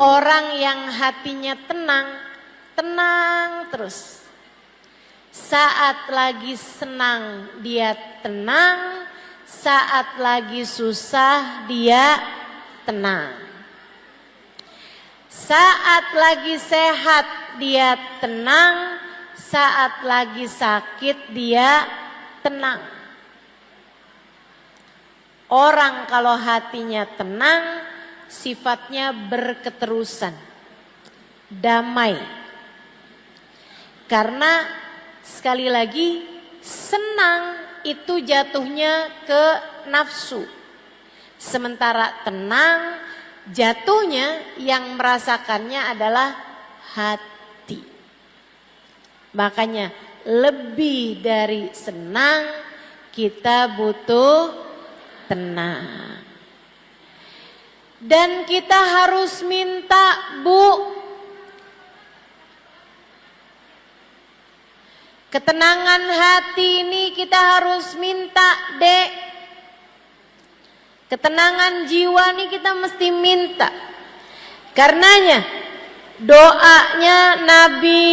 Orang yang hatinya tenang, tenang terus. Saat lagi senang dia tenang, saat lagi susah dia tenang. Saat lagi sehat dia tenang, saat lagi sakit dia tenang. Orang kalau hatinya tenang, sifatnya berketerusan, damai. Karena sekali lagi senang itu jatuhnya ke nafsu. Sementara tenang jatuhnya yang merasakannya adalah hati. Makanya lebih dari senang kita butuh tenang. Dan kita harus minta, Bu, ketenangan hati ini kita harus minta, Dek. Ketenangan jiwa ini kita mesti minta. Karenanya doanya Nabi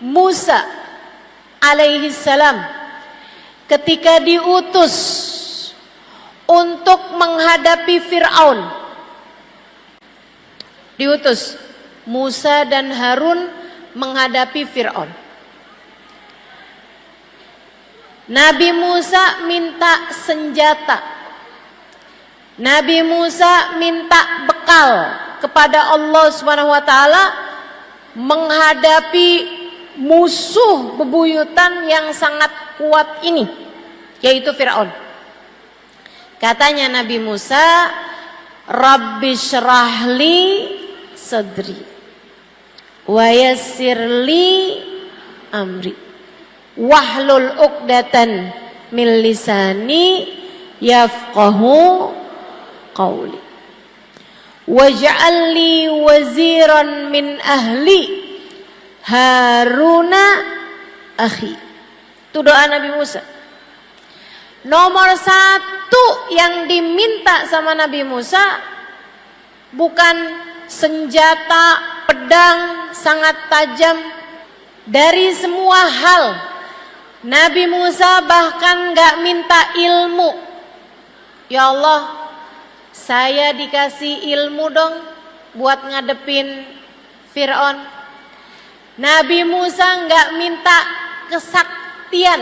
Musa alaihi salam ketika diutus untuk menghadapi Fir'aun. Diutus Musa dan Harun menghadapi Fir'aun. Nabi Musa minta senjata. Nabi Musa minta bekal kepada Allah Subhanahu wa taala menghadapi musuh bebuyutan yang sangat kuat ini, yaitu Fir'aun. Katanya Nabi Musa, Rabbi syrahli sadri wa yassirli amri wahlul uqdatan min lisani yafqahu qawli waj'alni waziran min ahli Haruna akhi. Itu doa Nabi Musa. Nomor satu yang diminta sama Nabi Musa bukan senjata, pedang sangat tajam. Dari semua hal Nabi Musa bahkan gak minta ilmu. Ya Allah, saya dikasih ilmu dong buat ngadepin Fir'aun. Nabi Musa gak minta kesaktian.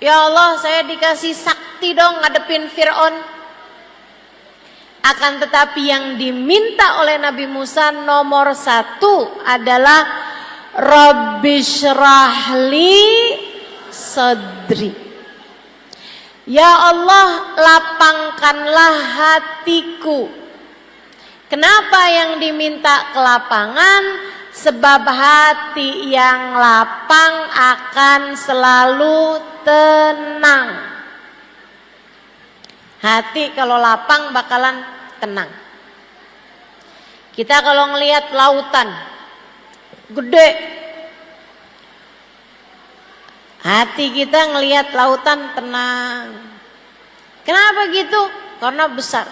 Ya Allah, saya dikasih sakti dong ngadepin Fir'aun. Akan tetapi yang diminta oleh Nabi Musa nomor satu adalah Rabbi syrahli sadri. Ya Allah, lapangkanlah hatiku. Kenapa yang diminta kelapangan? Sebab hati yang lapang akan selalu tenang. Hati kalau lapang bakalan tenang. Kita kalau ngelihat lautan gede, hati kita ngelihat lautan tenang. Kenapa gitu? Karena besar.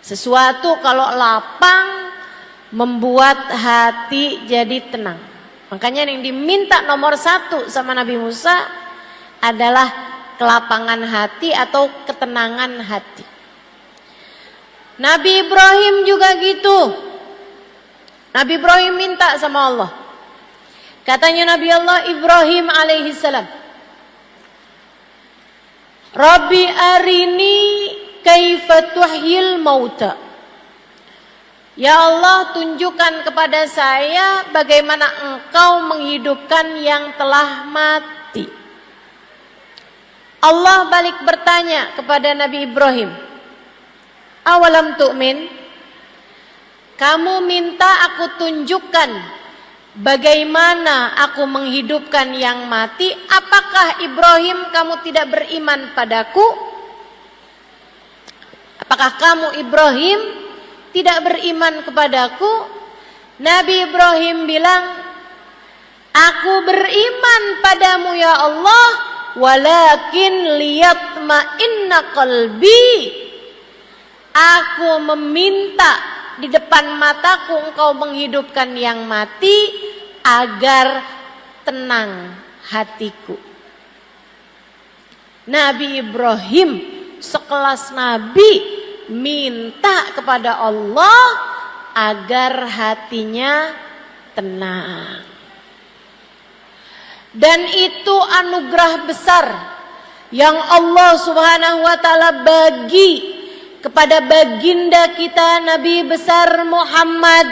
Sesuatu kalau lapang membuat hati jadi tenang. Makanya yang diminta nomor satu sama Nabi Musa adalah kelapangan hati atau ketenangan hati. Nabi Ibrahim juga gitu. Nabi Ibrahim minta sama Allah. Katanya Nabi Allah Ibrahim alaihi salam, Rabbi arini kaifa tuhyil mauta. Ya Allah, tunjukkan kepada saya bagaimana Engkau menghidupkan yang telah mati. Allah balik bertanya kepada Nabi Ibrahim, awalam tu'min? Kamu minta aku tunjukkan bagaimana aku menghidupkan yang mati. Apakah Ibrahim kamu tidak beriman padaku? Apakah kamu Ibrahim tidak beriman kepadaku? Nabi Ibrahim bilang, aku beriman padamu ya Allah, walakin liyatma'inna qalbi. Aku meminta di depan mataku engkau menghidupkan yang mati agar tenang hatiku. Nabi Ibrahim sekelas nabi minta kepada Allah agar hatinya tenang. Dan itu anugerah besar yang Allah Subhanahu wa taala bagi kepada baginda kita Nabi besar Muhammad.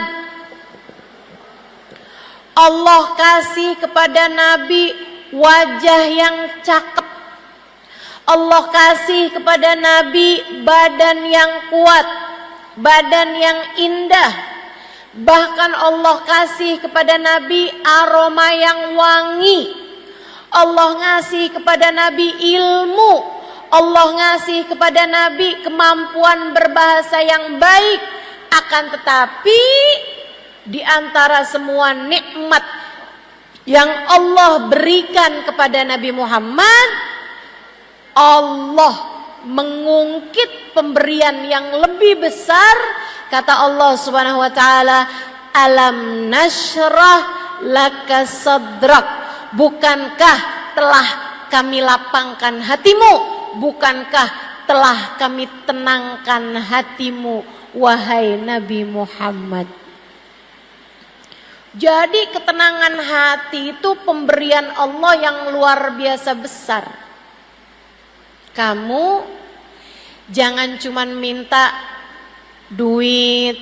Allah kasih kepada Nabi wajah yang cakep. Allah kasih kepada Nabi badan yang kuat, badan yang indah. Bahkan Allah kasih kepada Nabi aroma yang wangi. Allah ngasih kepada Nabi ilmu. Allah ngasih kepada Nabi kemampuan berbahasa yang baik. Akan tetapi di antara semua nikmat yang Allah berikan kepada Nabi Muhammad, Allah mengungkit pemberian yang lebih besar. Kata Allah Subhanahu wa taala, "Alam nashrah laka sadrak." Bukankah telah kami lapangkan hatimu? Bukankah telah kami tenangkan hatimu, wahai Nabi Muhammad? Jadi ketenangan hati itu pemberian Allah yang luar biasa besar. Kamu jangan cuman minta duit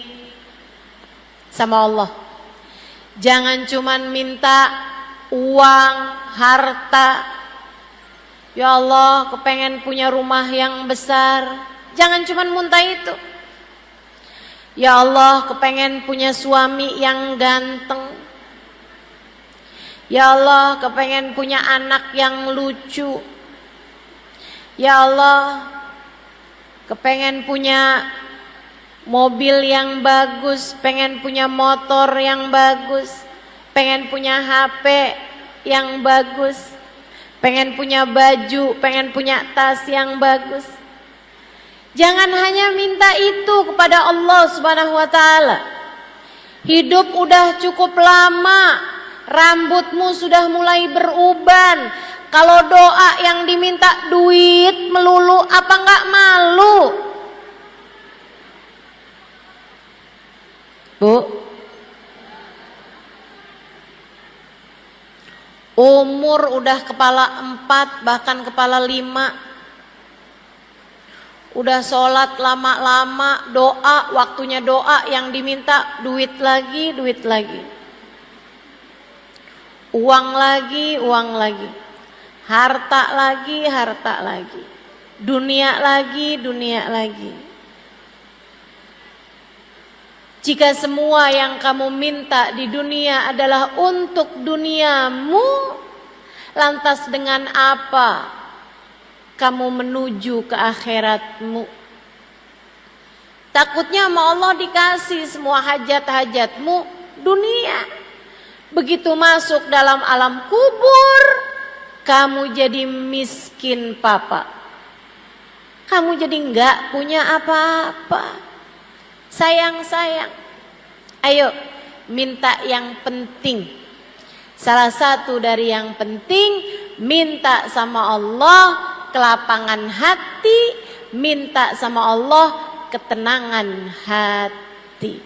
sama Allah. Jangan cuman minta uang, harta. Ya Allah, kepengen punya rumah yang besar. Jangan cuman muntah itu. Ya Allah, kepengen punya suami yang ganteng. Ya Allah, kepengen punya anak yang lucu. Ya Allah, kepengen punya mobil yang bagus, pengen punya motor yang bagus, pengen punya HP yang bagus, pengen punya baju, pengen punya tas yang bagus. Jangan hanya minta itu kepada Allah Subhanahu wa taala. Hidup udah cukup lama, rambutmu sudah mulai beruban. Kalau doa yang diminta duit melulu, apa enggak malu? Bu, umur udah kepala 4 bahkan kepala 5. Udah sholat lama-lama, doa, waktunya doa yang diminta duit lagi, duit lagi. Uang lagi, uang lagi. Harta lagi, harta lagi. Dunia lagi, dunia lagi. Jika semua yang kamu minta di dunia adalah untuk duniamu, lantas dengan apa kamu menuju ke akhiratmu? Takutnya sama Allah dikasih semua hajat-hajatmu dunia. Begitu masuk dalam alam kubur, kamu jadi miskin papa. Kamu jadi enggak punya apa-apa. Sayang-sayang. Ayo minta yang penting. Salah satu dari yang penting, minta sama Allah kelapangan hati, minta sama Allah ketenangan hati.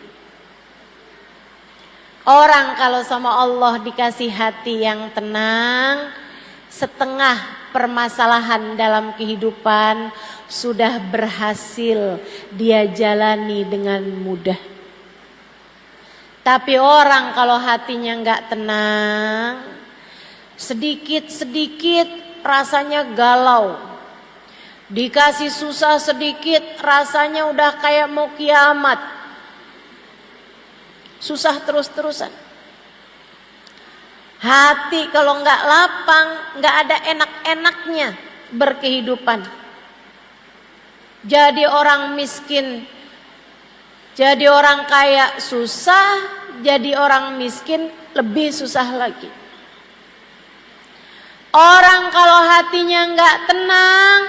Orang kalau sama Allah dikasih hati yang tenang, setengah permasalahan dalam kehidupan sudah berhasil dia jalani dengan mudah. Tapi orang kalau hatinya nggak tenang, sedikit-sedikit rasanya galau. Dikasih susah sedikit rasanya udah kayak mau kiamat. Susah terus-terusan. Hati kalau nggak lapang, nggak ada enak-enaknya berkehidupan. Jadi orang miskin, jadi orang kaya susah, jadi orang miskin lebih susah lagi. Orang kalau hatinya nggak tenang,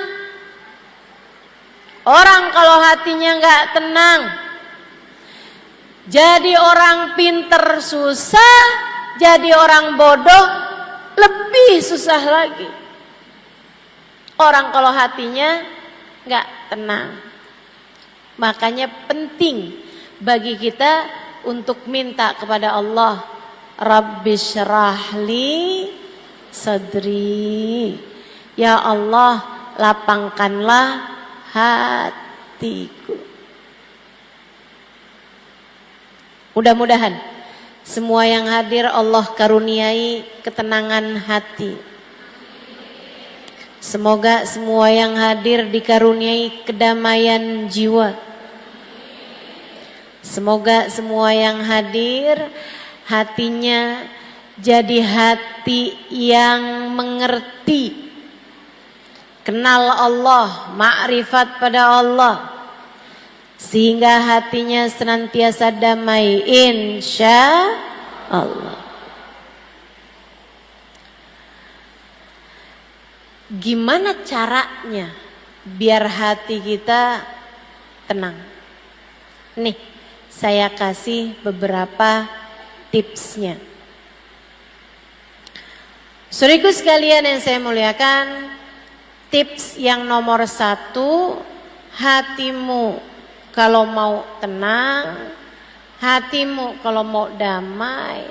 Orang kalau hatinya nggak tenang, jadi orang pinter susah, jadi orang bodoh lebih susah lagi. Orang kalau hatinya nggak tenang. Makanya penting bagi kita untuk minta kepada Allah, Rabbi syrahli sadri. Ya Allah, lapangkanlah hatiku. Mudah-mudahan semua yang hadir Allah karuniai ketenangan hati. Semoga semua yang hadir dikaruniai kedamaian jiwa. Semoga semua yang hadir hatinya jadi hati yang mengerti, kenal Allah, makrifat pada Allah, sehingga hatinya senantiasa damai, insya Allah. Gimana caranya biar hati kita tenang? Nih, saya kasih beberapa tipsnya. Saudaraku sekalian yang saya muliakan, tips yang nomor 1, hatimu kalau mau tenang, hatimu kalau mau damai,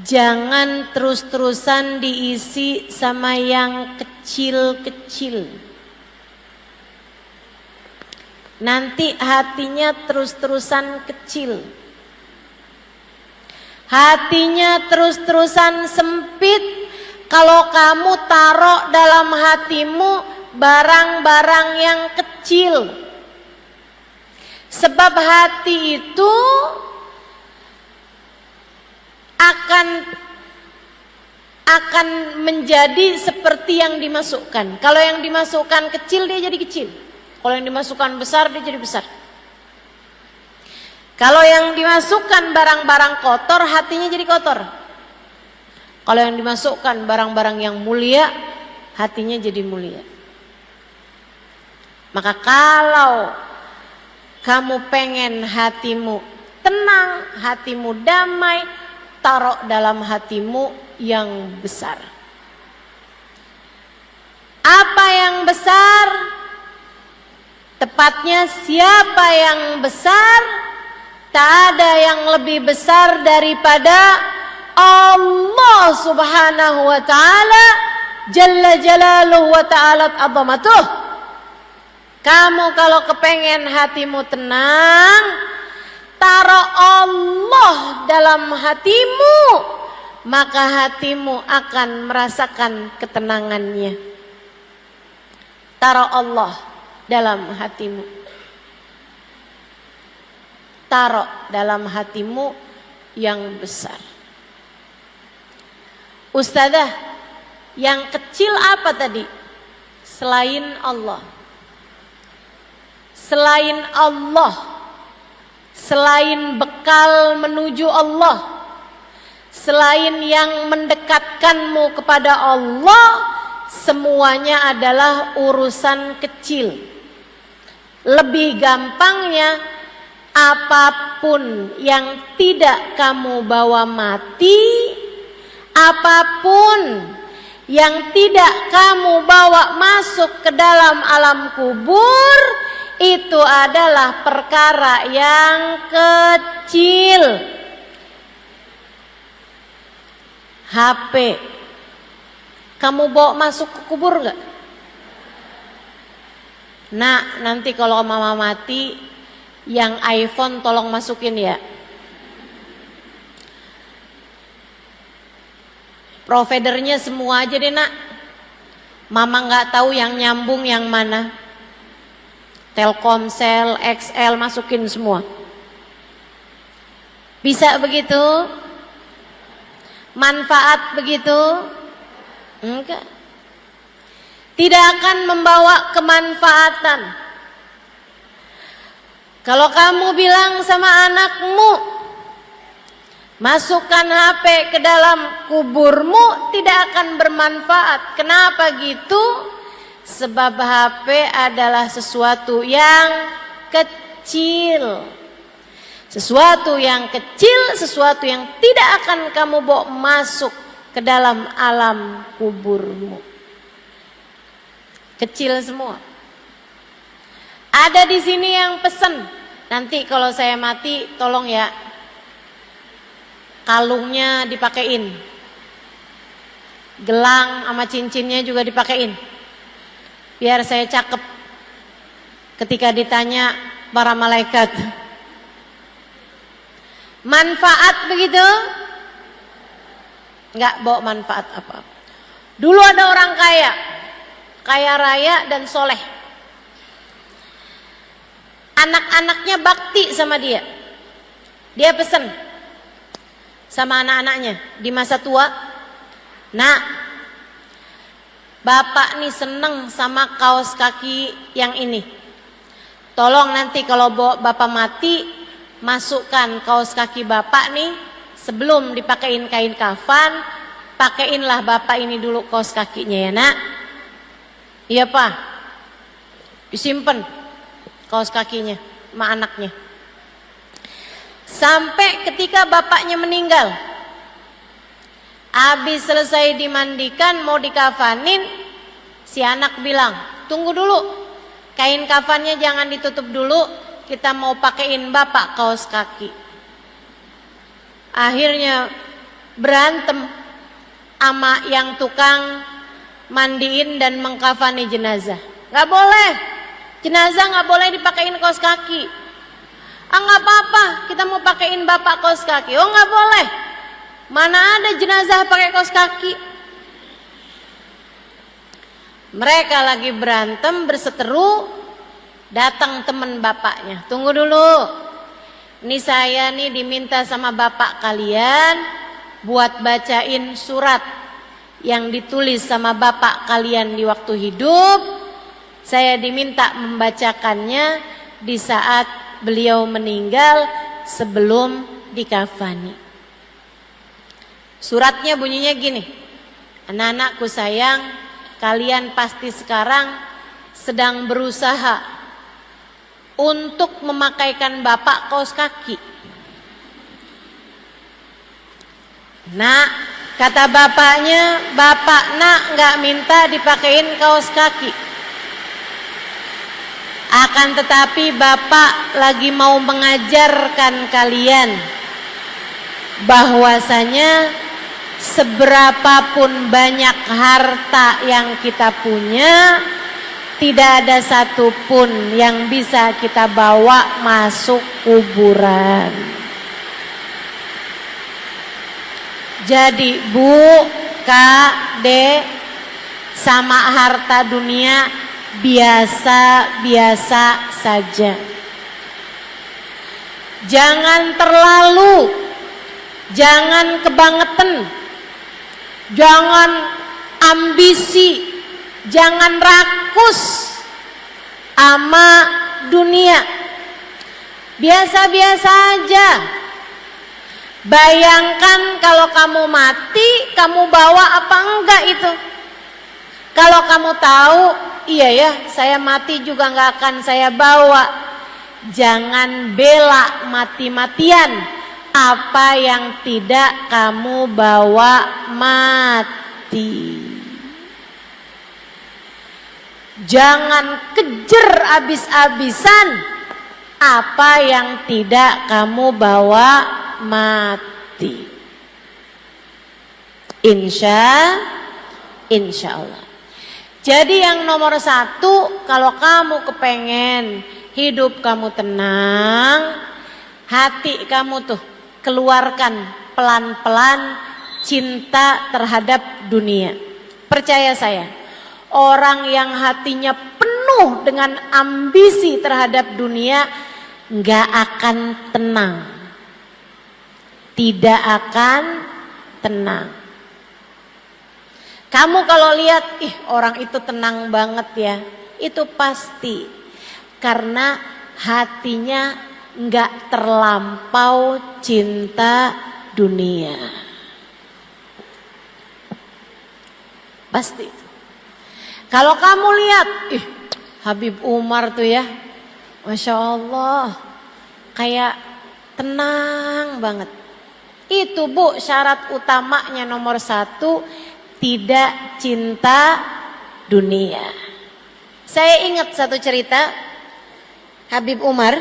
jangan terus-terusan diisi sama yang kecil-kecil. Nanti hatinya terus-terusan kecil. Hatinya terus-terusan sempit kalau kamu taruh dalam hatimu barang-barang yang kecil. Sebab hati itu akan menjadi seperti yang dimasukkan. Kalau yang dimasukkan kecil, dia jadi kecil. Kalau yang dimasukkan besar, dia jadi besar. Kalau yang dimasukkan barang-barang kotor, hatinya jadi kotor. Kalau yang dimasukkan barang-barang yang mulia, hatinya jadi mulia. Maka kalau kamu pengen hatimu tenang, hatimu damai, taruh dalam hatimu yang besar. Apa yang besar? Tepatnya siapa yang besar? Tak ada yang lebih besar daripada Allah Subhanahu wa ta'ala, Jalla Jalaluhu wa ta'ala azamatuh. Kamu kalau kepengen hatimu tenang, taruh Allah dalam hatimu, maka hatimu akan merasakan ketenangannya. Taruh Allah dalam hatimu. Taruh dalam hatimu yang besar. Ustazah, yang kecil apa tadi? Selain Allah. Selain Allah. Selain bekal menuju Allah. Selain yang mendekatkanmu kepada Allah, semuanya adalah urusan kecil. Lebih gampangnya, apapun yang tidak kamu bawa mati, apapun yang tidak kamu bawa masuk ke dalam alam kubur, itu adalah perkara yang kecil. HP, kamu bawa masuk ke kubur gak? Nah, nanti kalau mama mati, yang iPhone tolong masukin ya. Providernya semua aja deh nak. Mama nggak tahu yang nyambung yang mana. Telkomsel, XL masukin semua. Bisa begitu? Manfaat begitu? Enggak. Tidak akan membawa kemanfaatan. Kalau kamu bilang sama anakmu, masukkan HP ke dalam kuburmu, tidak akan bermanfaat. Kenapa gitu? Sebab HP adalah sesuatu yang kecil. Sesuatu yang kecil, sesuatu yang tidak akan kamu bawa masuk ke dalam alam kuburmu. Kecil semua. Ada di sini yang pesen, nanti kalau saya mati tolong ya kalungnya dipakein, gelang sama cincinnya juga dipakein, biar saya cakep ketika ditanya para malaikat. Manfaat begitu? Enggak bawa manfaat apa-apa. Dulu ada orang kaya, kaya raya dan soleh. Anak-anaknya bakti sama dia. Dia pesen sama anak-anaknya di masa tua, "Nak, bapak nih seneng sama kaos kaki yang ini. Tolong nanti kalau bapak mati, masukkan kaos kaki bapak nih, sebelum dipakein kain kafan, pakeinlah bapak ini dulu kaos kakinya ya nak." "Iya pak." Disimpan kaos kakinya sama anaknya. Sampai ketika bapaknya meninggal, habis selesai dimandikan mau dikafanin, si anak bilang, "Tunggu dulu, kain kafannya jangan ditutup dulu, kita mau pakein bapak kaos kaki." Akhirnya berantem sama yang tukang mandiin dan mengkafani jenazah. "Gak boleh, jenazah gak boleh dipakein kaos kaki." "Ah gak apa-apa, kita mau pakein bapak kaos kaki." "Oh gak boleh, mana ada jenazah pakai kaos kaki." Mereka lagi berantem berseteru, datang teman bapaknya. "Tunggu dulu, ini saya nih diminta sama bapak kalian buat bacain surat yang ditulis sama bapak kalian di waktu hidup. Saya diminta membacakannya di saat beliau meninggal sebelum dikafani." Suratnya bunyinya gini, "Anak-anakku sayang, kalian pasti sekarang sedang berusaha untuk memakaikan bapak kaos kaki. Nak, kata bapaknya, bapak nak nggak minta dipakein kaos kaki. Akan tetapi bapak lagi mau mengajarkan kalian bahwasanya seberapapun banyak harta yang kita punya, tidak ada satupun yang bisa kita bawa masuk kuburan. Jadi Bu, Kak, Dek, sama harta dunia biasa-biasa saja. Jangan terlalu, jangan kebangetan, jangan ambisi, jangan rakus sama dunia. Biasa-biasa aja. Bayangkan kalau kamu mati, kamu bawa apa enggak itu? Kalau kamu tahu, iya ya, saya mati juga enggak akan saya bawa. Jangan bela mati-matian apa yang tidak kamu bawa mati. Jangan kejar abis-abisan apa yang tidak kamu bawa mati. Insya Allah. Jadi yang nomor satu, kalau kamu kepengen hidup kamu tenang, hati kamu tuh keluarkan pelan-pelan cinta terhadap dunia. Percaya saya, orang yang hatinya penuh dengan ambisi terhadap dunia nggak akan tenang, tidak akan tenang. Kamu kalau lihat, orang itu tenang banget ya, itu pasti karena hatinya nggak terlampau cinta dunia. Pasti. Kalau kamu lihat, Habib Umar tuh ya, Masya Allah, kayak tenang banget. Itu Bu, syarat utamanya nomor 1, tidak cinta dunia. Saya ingat satu cerita, Habib Umar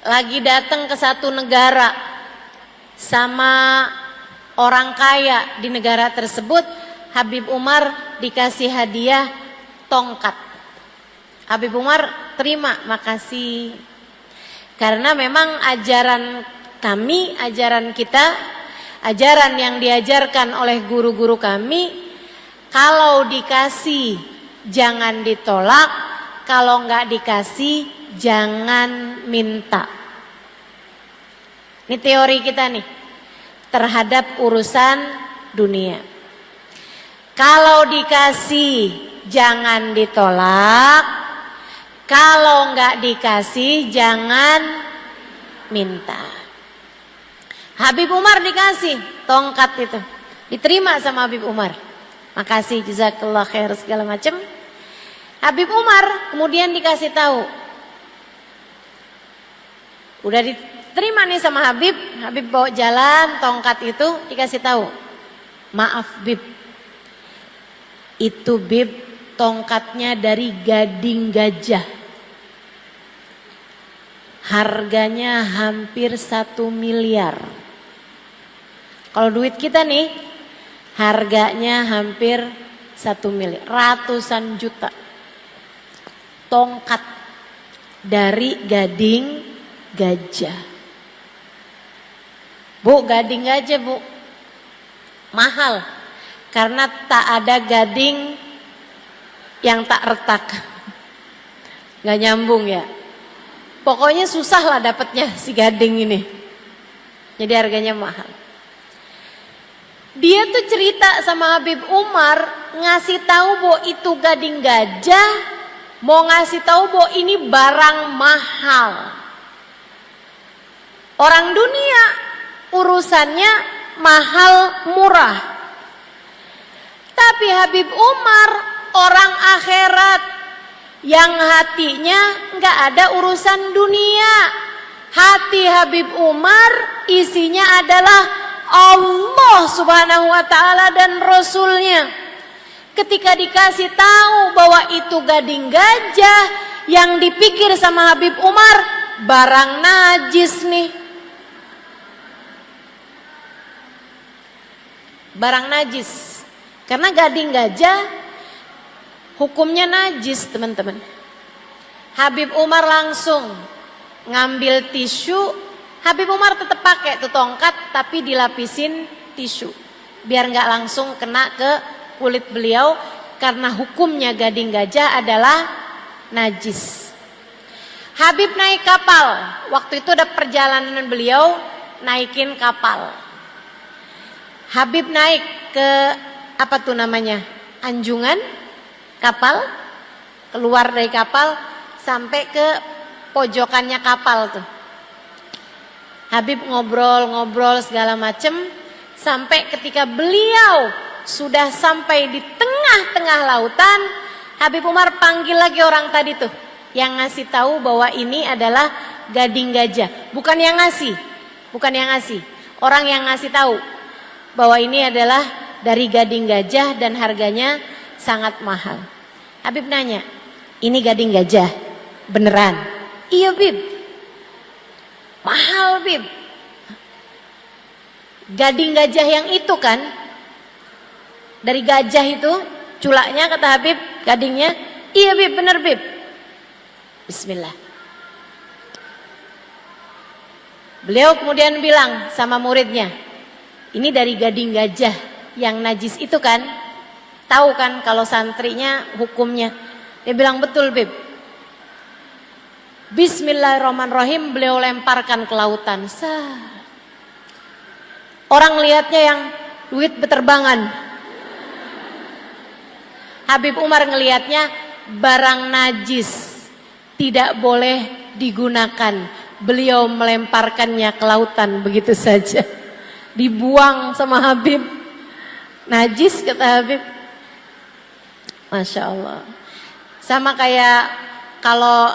lagi datang ke satu negara sama orang kaya di negara tersebut. Habib Umar dikasih hadiah tongkat. Habib Umar terima, makasih. Karena memang ajaran kami, ajaran kita, ajaran yang diajarkan oleh guru-guru kami, kalau dikasih jangan ditolak, kalau nggak dikasih jangan minta. Ini teori kita nih terhadap urusan dunia. Kalau dikasih jangan ditolak, kalau nggak dikasih jangan minta. Habib Umar dikasih tongkat itu, diterima sama Habib Umar. Makasih, jazakallah khair segala macam. Habib Umar kemudian dikasih tahu, udah diterima nih sama Habib. Habib bawa jalan tongkat itu, dikasih tahu, maaf Bib, itu Bib tongkatnya dari gading gajah, harganya hampir 1 miliar. Kalau duit kita nih harganya hampir 1 miliar, ratusan juta. Tongkat dari gading gajah. Bu, gading gajah Bu, mahal. Karena tak ada gading yang tak retak. Gak nyambung ya. Pokoknya susah lah dapatnya si gading ini. Jadi harganya mahal. Dia tuh cerita sama Habib Umar, ngasih tahu bahwa itu gading gajah, mau ngasih tahu bahwa ini barang mahal. Orang dunia urusannya mahal murah. Tapi Habib Umar orang akhirat yang hatinya nggak ada urusan dunia. Hati Habib Umar isinya adalah Allah Subhanahu wa ta'ala dan Rasulnya. Ketika dikasih tahu bahwa itu gading gajah, yang dipikir sama Habib Umar barang najis nih. Barang najis. Karena gading gajah hukumnya najis, teman-teman. Habib Umar langsung ngambil tisu. Habib Umar tetap pakai tuh tongkat, tapi dilapisin tisu biar nggak langsung kena ke kulit beliau, karena hukumnya gading gajah adalah najis. Habib naik kapal. Waktu itu ada perjalanan beliau naikin kapal. Habib naik ke apa tuh namanya? Anjungan kapal, keluar dari kapal sampai ke pojokannya kapal tuh. Habib ngobrol-ngobrol segala macem sampai ketika beliau sudah sampai di tengah-tengah lautan, Habib Umar panggil lagi orang tadi tuh yang ngasih tahu bahwa ini adalah gading gajah. Bukan yang ngasih, orang yang ngasih tahu bahwa ini adalah dari gading gajah dan harganya sangat mahal. Habib nanya, ini gading gajah beneran? Iya Bib. Mahal Bib. Gading gajah yang itu kan, dari gajah itu culaknya, kata Habib, gadingnya. Iya Bib, bener Bib. Bismillah. Beliau kemudian bilang sama muridnya, ini dari gading gajah yang najis itu kan? Tahu kan kalau santrinya hukumnya? Dia bilang betul Bib. Bismillahirrahmanirrahim, beliau lemparkan ke lautan. Orang lihatnya yang duit beterbangan. Habib Umar ngelihatnya barang najis, tidak boleh digunakan. Beliau melemparkannya ke lautan begitu saja. Dibuang sama Habib. Najis, kata Habib. Masya Allah. Sama kayak kalau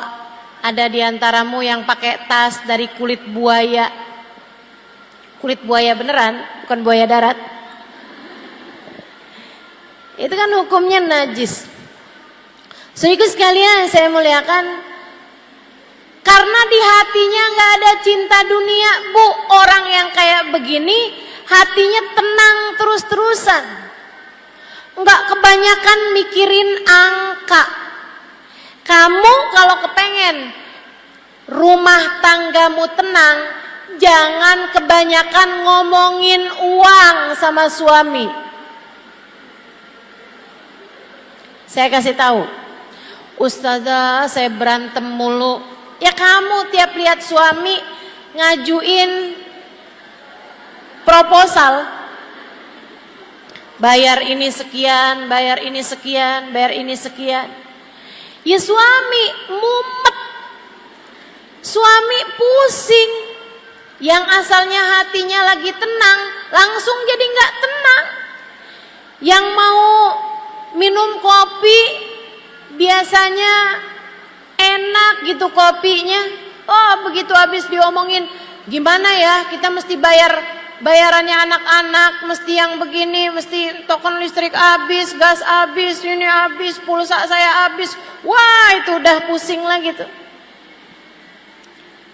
ada di antaramu yang pakai tas dari kulit buaya. Kulit buaya beneran, bukan buaya darat. Itu kan hukumnya najis. Saudaraku sekalian saya muliakan, karena di hatinya gak ada cinta dunia, Bu. Orang yang kayak begini hatinya tenang terus-terusan, gak kebanyakan mikirin angka. Kamu kalau kepengen rumah tanggamu tenang, jangan kebanyakan ngomongin uang sama suami. Saya kasih tahu, Ustazah saya berantem mulu. Ya kamu tiap lihat suami ngajuin proposal, bayar ini sekian, bayar ini sekian, bayar ini sekian. Ya suami mumet, suami pusing. Yang asalnya hatinya lagi tenang, langsung jadi nggak tenang. Yang mau minum kopi biasanya enak gitu kopinya, oh begitu habis diomongin gimana ya kita mesti bayarannya anak-anak, mesti yang begini, mesti token listrik habis, gas habis, ini habis, pulsa saya habis, wah itu udah pusing lah gitu.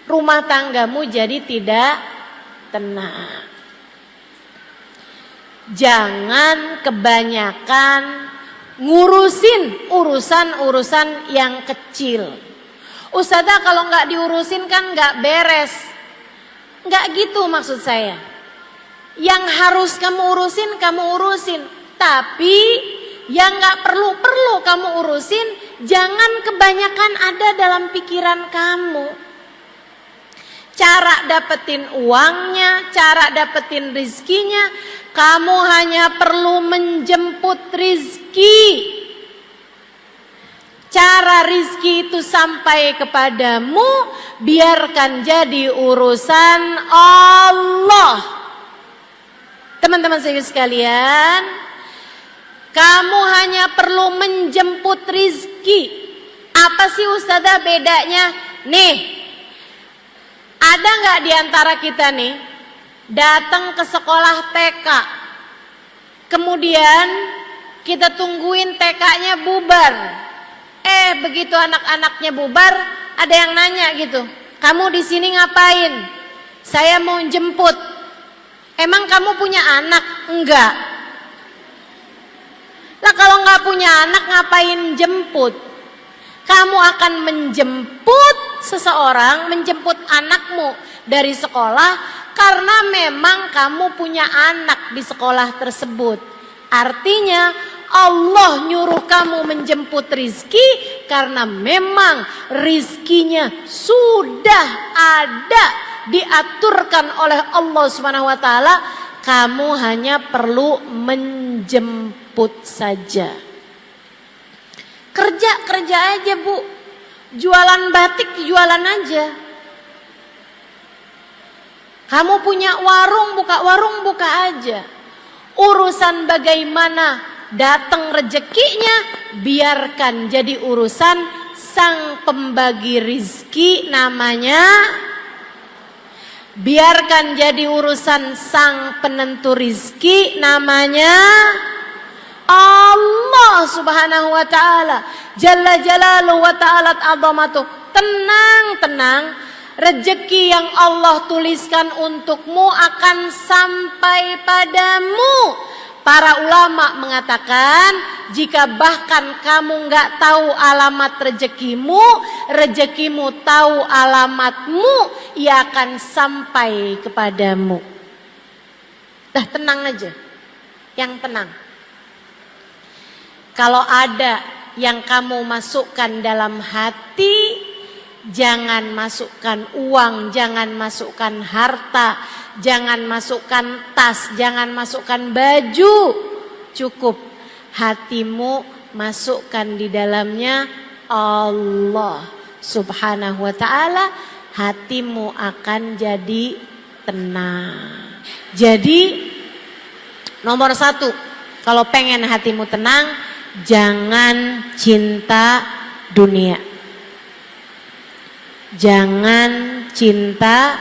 Rumah tanggamu jadi tidak tenang. Jangan kebanyakan ngurusin urusan-urusan yang kecil. Ustazah kalau nggak diurusin kan nggak beres. Nggak gitu maksud saya. Yang harus kamu urusin. Tapi yang nggak perlu kamu urusin, jangan kebanyakan ada dalam pikiran kamu. Cara dapetin uangnya, cara dapetin rizkinya, kamu hanya perlu menjemput rizki. Cara rizki itu sampai kepadamu, biarkan jadi urusan Allah. Teman-teman saya sekalian, kamu hanya perlu menjemput rizki. Apa sih Ustazah bedanya? Nih, ada nggak di antara kita nih datang ke sekolah TK, kemudian kita tungguin TK-nya bubar. Begitu anak-anaknya bubar, ada yang nanya gitu, kamu di sini ngapain? Saya mau jemput. Emang kamu punya anak? Enggak. Lah kalau nggak punya anak ngapain jemput? Kamu akan menjemput seseorang, menjemput anakmu dari sekolah karena memang kamu punya anak di sekolah tersebut. Artinya Allah nyuruh kamu menjemput rizki karena memang rizkinya sudah ada, diaturkan oleh Allah Subhanahu wa taala. Kamu hanya perlu menjemput saja. Kerja aja Bu, jualan batik jualan aja. Kamu punya warung buka aja. Urusan bagaimana datang rezekinya, biarkan jadi urusan sang pembagi rizki namanya. Biarkan jadi urusan sang penentu rizki namanya Allah Subhanahu wa ta'ala. Jalla jalaluhu wa ta'alat azamatuh. Tenang. Rezeki yang Allah tuliskan untukmu akan sampai padamu. Para ulama mengatakan, jika bahkan kamu nggak tahu alamat rezekimu tahu alamatmu, ia akan sampai kepadamu. Dah tenang aja, yang tenang. Kalau ada yang kamu masukkan dalam hati, jangan masukkan uang, jangan masukkan harta, jangan masukkan tas, jangan masukkan baju. Cukup hatimu masukkan di dalamnya Allah Subhanahu wa ta'ala. Hatimu akan jadi tenang. Jadi nomor 1, kalau pengen hatimu tenang, jangan cinta dunia. Jangan cinta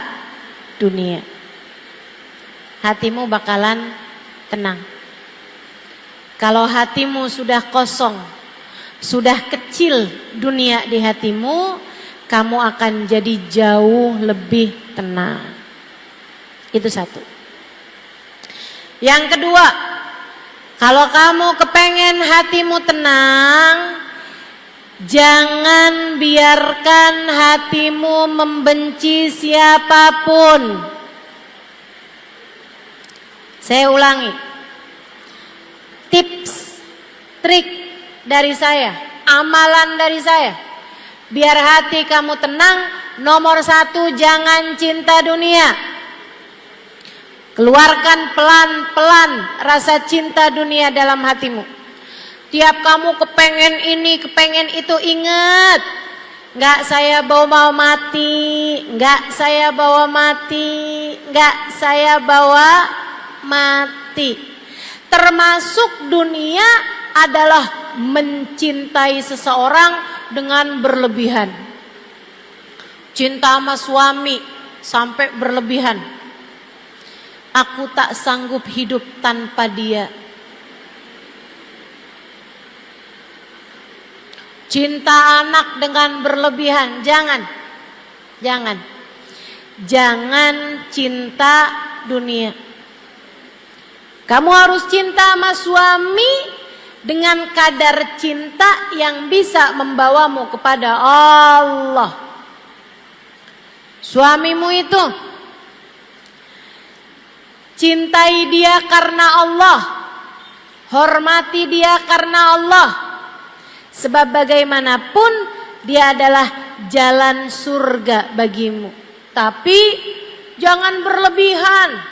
dunia. Hatimu bakalan tenang. Kalau hatimu sudah kosong, sudah kecil dunia di hatimu, kamu akan jadi jauh lebih tenang. Itu satu. Yang kedua, kalau kamu kepengen hatimu tenang, jangan biarkan hatimu membenci siapapun. Saya ulangi, tips, trik dari saya, amalan dari saya, biar hati kamu tenang. Nomor 1, jangan cinta dunia. Keluarkan pelan-pelan rasa cinta dunia dalam hatimu. Tiap kamu kepengen ini, kepengen itu, ingat, enggak saya bawa mati, enggak saya bawa mati, enggak saya bawa mati. Termasuk dunia adalah mencintai seseorang dengan berlebihan. Cinta sama suami sampai berlebihan. Aku tak sanggup hidup tanpa dia. Cinta anak dengan berlebihan, jangan. Jangan cinta dunia. Kamu harus cinta sama suami dengan kadar cinta yang bisa membawamu kepada Allah. Suamimu itu cintai dia karena Allah, hormati dia karena Allah. Sebab bagaimanapun dia adalah jalan surga bagimu. Tapi jangan berlebihan.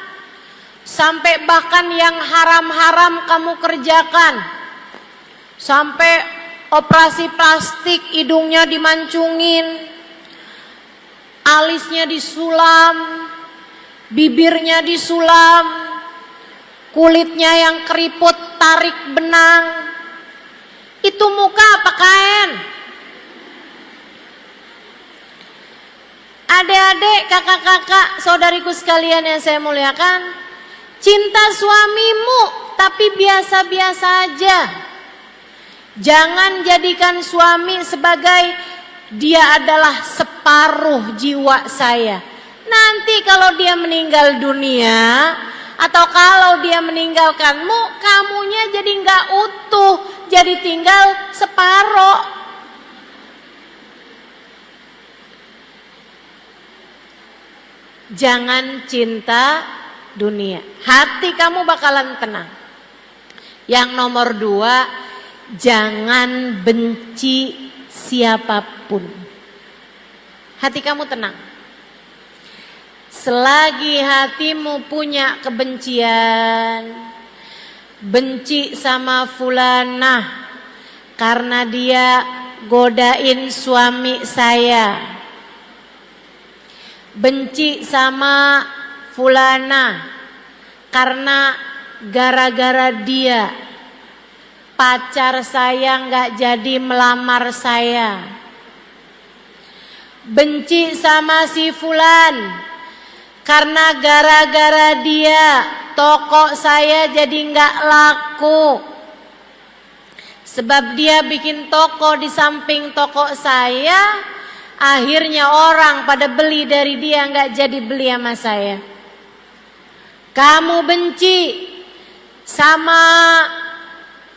Sampai bahkan yang haram-haram kamu kerjakan. Sampai operasi plastik, hidungnya dimancungin, alisnya disulam, bibirnya disulam, kulitnya yang keriput tarik benang. Itu muka apa kain? Adik-adik, kakak-kakak, saudariku sekalian yang saya muliakan, cinta suamimu tapi biasa-biasa aja. Jangan jadikan suami sebagai dia adalah separuh jiwa saya. Nanti kalau dia meninggal dunia atau kalau dia meninggalkanmu, kamunya jadi nggak utuh, jadi tinggal separuh. Jangan cinta dunia, hati kamu bakalan tenang. Yang nomor 2, jangan benci siapapun. Hati kamu tenang. Selagi hatimu punya kebencian, benci sama fulanah karena dia godain suami saya, benci sama fulana karena gara-gara dia pacar saya nggak jadi melamar saya, benci sama si fulan karena gara-gara dia toko saya jadi nggak laku, sebab dia bikin toko di samping toko saya, akhirnya orang pada beli dari dia, nggak jadi beli sama saya. Kamu benci sama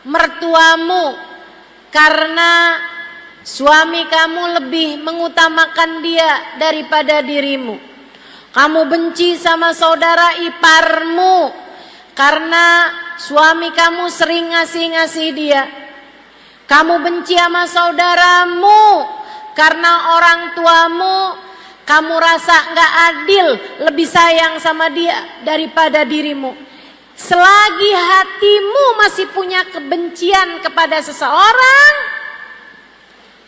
mertuamu karena suami kamu lebih mengutamakan dia daripada dirimu. Kamu benci sama saudara iparmu karena suami kamu sering ngasih-ngasih dia. Kamu benci sama saudaramu karena orang tuamu kamu rasa gak adil, lebih sayang sama dia daripada dirimu. Selagi hatimu masih punya kebencian kepada seseorang,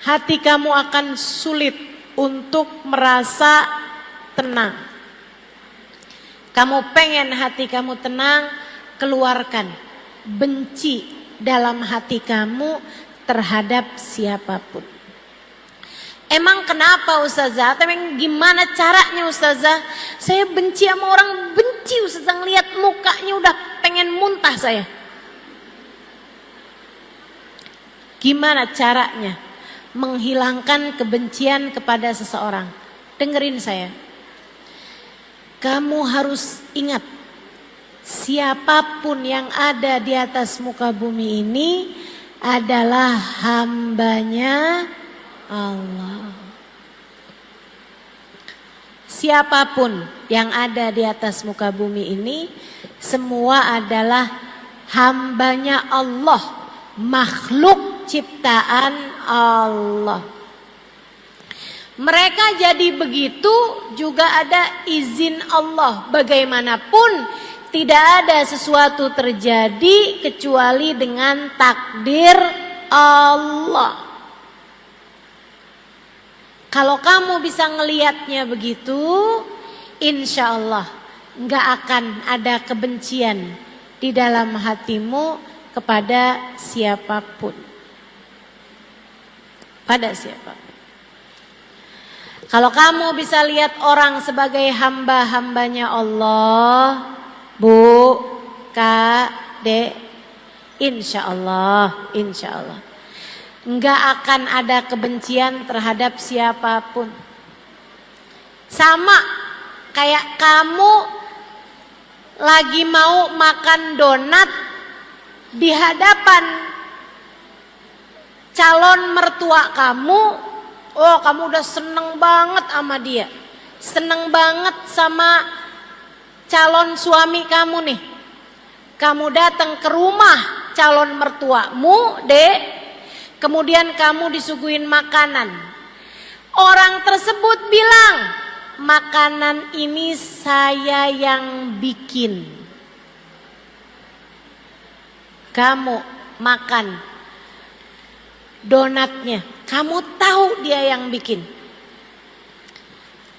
hati kamu akan sulit untuk merasa tenang. Kamu pengen hati kamu tenang, keluarkan benci dalam hati kamu terhadap siapapun. Emang kenapa Ustazah? Emang gimana caranya Ustazah? Saya benci sama orang, benci Ustazah, ngeliat mukanya udah pengen muntah saya. Gimana caranya menghilangkan kebencian kepada seseorang? Dengerin saya. Kamu harus ingat, siapapun yang ada di atas muka bumi ini adalah hambanya Allah. Siapapun yang ada di atas muka bumi ini semua adalah hambanya Allah, makhluk ciptaan Allah. Mereka jadi begitu juga ada izin Allah. Bagaimanapun tidak ada sesuatu terjadi kecuali dengan takdir Allah. Kalau kamu bisa ngelihatnya begitu, insya Allah nggak akan ada kebencian di dalam hatimu kepada siapapun. Pada siapapun. Kalau kamu bisa lihat orang sebagai hamba-hambanya Allah, Bu, Kak, Dek, insya Allah. Enggak akan ada kebencian terhadap siapapun. Sama kayak kamu lagi mau makan donat di hadapan calon mertua kamu. Oh, kamu udah seneng banget sama dia. Seneng banget sama calon suami kamu nih. Kamu datang ke rumah calon mertuamu, Dek. Kemudian kamu disuguhin makanan. Orang tersebut bilang, makanan ini saya yang bikin. Kamu makan donatnya, kamu tahu dia yang bikin.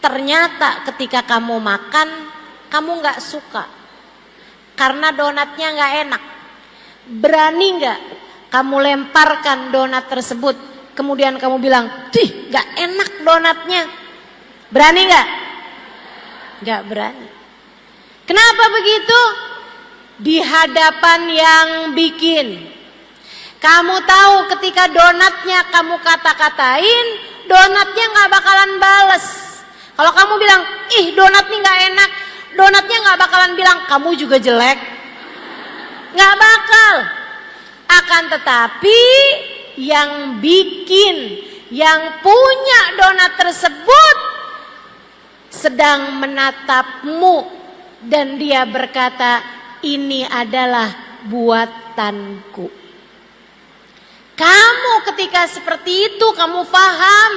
Ternyata ketika kamu makan, kamu gak suka. Karena donatnya gak enak. Berani gak kamu lemparkan donat tersebut, kemudian kamu bilang, "Tih, gak enak donatnya." Berani gak? Gak berani. Kenapa begitu? Di hadapan yang bikin. Kamu tahu ketika donatnya kamu kata-katain, donatnya gak bakalan bales. Kalau kamu bilang, "Ih, donat nih gak enak," donatnya gak bakalan bilang, "Kamu juga jelek." Gak bakal. Akan tetapi yang bikin, yang punya donat tersebut sedang menatapmu dan dia berkata, "Ini adalah buatanku." Kamu ketika seperti itu kamu paham,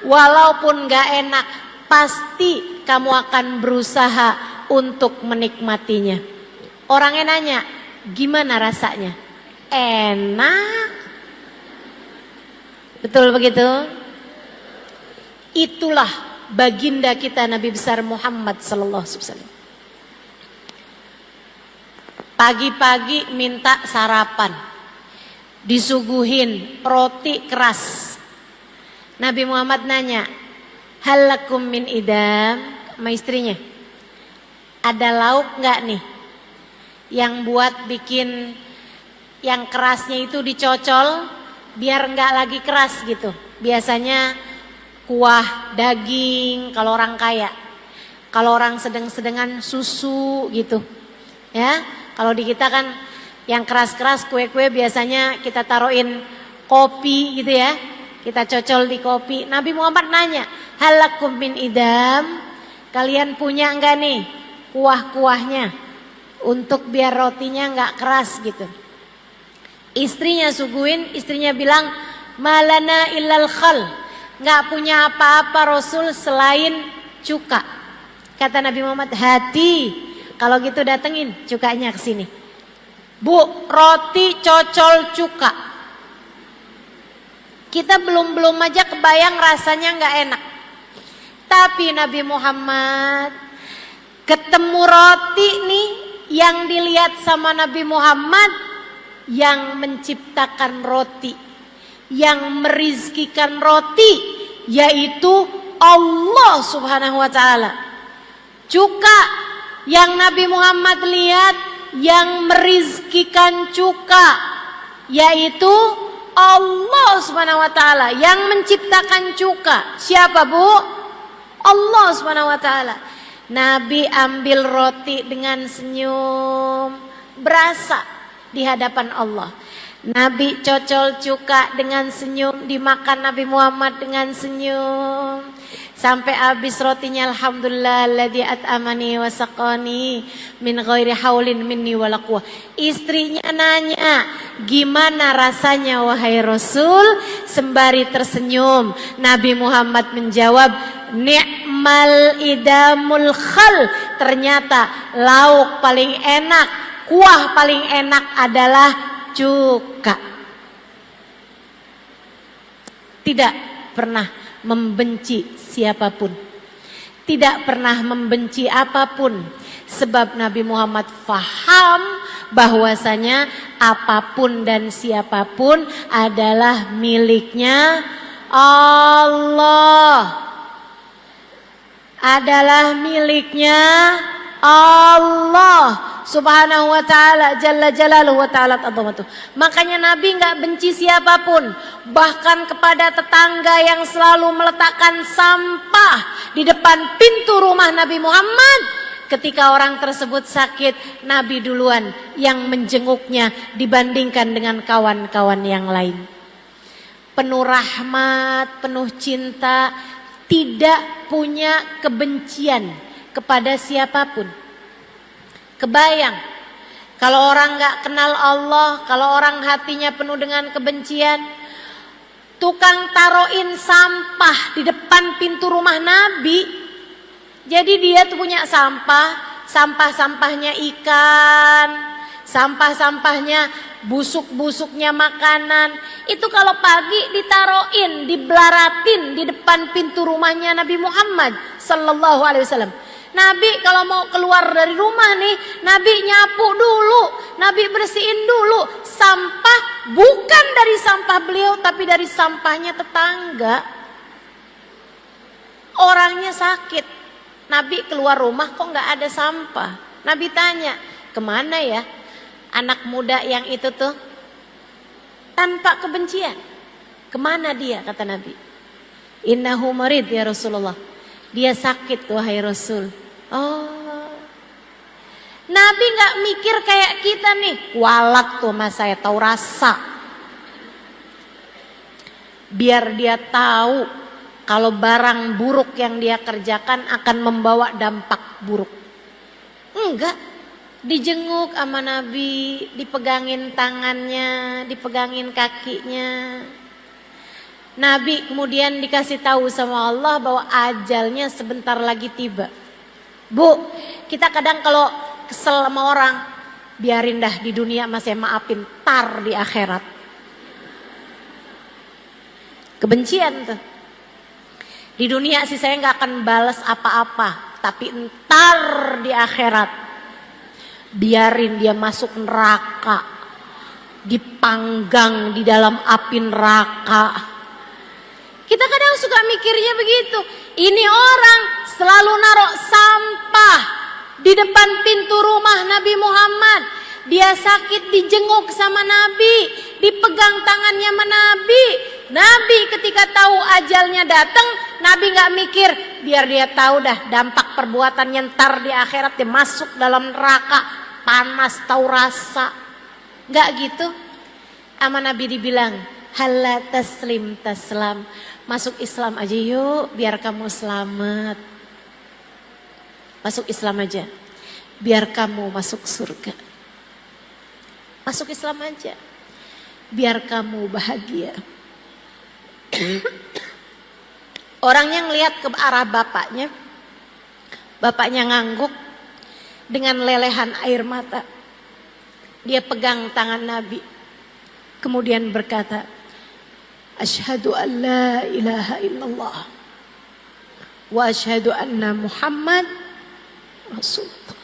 walaupun gak enak, pasti kamu akan berusaha untuk menikmatinya. Orangnya nanya, "Gimana rasanya?" Enak. Betul begitu? Itulah baginda kita Nabi besar Muhammad sallallahu alaihi wasallam. Pagi-pagi minta sarapan, disuguhin roti keras. Nabi Muhammad nanya, "Hal lakum min idam?" Sama istrinya, "Ada lauk nggak nih yang buat bikin yang kerasnya itu dicocol biar nggak lagi keras gitu." Biasanya kuah daging kalau orang kaya, kalau orang sedang-sedengan susu gitu ya. Kalau di kita kan yang keras-keras kue-kue biasanya kita taruhin kopi gitu ya, kita cocol di kopi. Nabi Muhammad nanya, "Halakum min idam?" Kalian punya enggak nih kuah-kuahnya untuk biar rotinya enggak keras gitu. Istrinya suguhin, istrinya bilang, "Malana illal khal." Enggak punya apa-apa Rasul selain cuka. Kata Nabi Muhammad, "Hati, kalau gitu datengin cukanya ke sini." "Bu, roti cocol cuka." Kita belum aja kebayang rasanya enggak enak. Tapi Nabi Muhammad ketemu roti nih yang dilihat sama Nabi Muhammad yang menciptakan roti, yang merizkikan roti, yaitu Allah Subhanahu wa ta'ala. Cuka yang Nabi Muhammad lihat, yang merizkikan cuka, yaitu Allah Subhanahu wa ta'ala. Yang menciptakan cuka siapa, Bu? Allah Subhanahu wa ta'ala. Nabi ambil roti dengan senyum, berasa di hadapan Allah. Nabi cocol cuka dengan senyum, dimakan Nabi Muhammad dengan senyum. Sampai habis rotinya, alhamdulillah alladzi at'amani wa saqani min ghairi haulin minni wala quwwah. Istrinya nanya, "Gimana rasanya wahai Rasul?" Sembari tersenyum, Nabi Muhammad menjawab, "Ni'mal idamul khal." Ternyata lauk paling enak, kuah paling enak adalah cuka. Tidak pernah membenci siapapun, tidak pernah membenci apapun, sebab Nabi Muhammad faham bahwasanya apapun dan siapapun adalah miliknya Allah, adalah miliknya Allah Subhanahu wa ta'ala, jalla jalaluhu wa ta'ala azamatuh. Makanya Nabi enggak benci siapapun, bahkan kepada tetangga yang selalu meletakkan sampah di depan pintu rumah Nabi Muhammad. Ketika orang tersebut sakit, Nabi duluan yang menjenguknya dibandingkan dengan kawan-kawan yang lain. Penuh rahmat, penuh cinta, tidak punya kebencian kepada siapapun. Kebayang kalau orang gak kenal Allah, kalau orang hatinya penuh dengan kebencian, tukang taruhin sampah di depan pintu rumah Nabi. Jadi dia tuh punya sampah, sampah-sampahnya ikan, sampah-sampahnya busuk-busuknya makanan. Itu kalau pagi ditaruhin, dibelaratin di depan pintu rumahnya Nabi Muhammad sallallahu alaihi wasallam. Nabi kalau mau keluar dari rumah nih, Nabi nyapu dulu, Nabi bersihin dulu sampah, bukan dari sampah beliau tapi dari sampahnya tetangga. Orangnya sakit, Nabi keluar rumah kok nggak ada sampah. Nabi tanya, kemana ya anak muda yang itu tuh? Tanpa kebencian, kemana dia, kata Nabi. Innahu marid ya Rasulullah, dia sakit wahai Rasul. Oh, Nabi gak mikir kayak kita nih, kualat tuh mas saya tahu rasa. Biar dia tahu kalau barang buruk yang dia kerjakan akan membawa dampak buruk. Enggak, dijenguk sama Nabi, dipegangin tangannya, dipegangin kakinya. Nabi kemudian dikasih tahu sama Allah bahwa ajalnya sebentar lagi tiba. Bu, kita kadang kalau kesel sama orang, biarin dah di dunia masih maafin, tar di akhirat. Kebencian tuh. Di dunia sih saya nggak akan balas apa-apa, tapi entar di akhirat, biarin dia masuk neraka, dipanggang di dalam api neraka. Kita kadang suka mikirnya begitu. Ini orang selalu naruh sampah di depan pintu rumah Nabi Muhammad. Dia sakit dijenguk sama Nabi, dipegang tangannya sama Nabi. Nabi ketika tahu ajalnya datang, Nabi gak mikir, biar dia tahu dah dampak perbuatannya ntar di akhirat dia masuk dalam neraka, panas tahu rasa. Gak gitu. Sama Nabi dibilang, Halla taslim taslam. Masuk Islam aja yuk, biar kamu selamat. Masuk Islam aja, biar kamu masuk surga. Masuk Islam aja, biar kamu bahagia. Orangnya ngelihat ke arah bapaknya. Bapaknya ngangguk dengan lelehan air mata. Dia pegang tangan Nabi, kemudian berkata, Asyhadu an la ilaha illallah wa asyhadu anna Muhammad Rasulullah.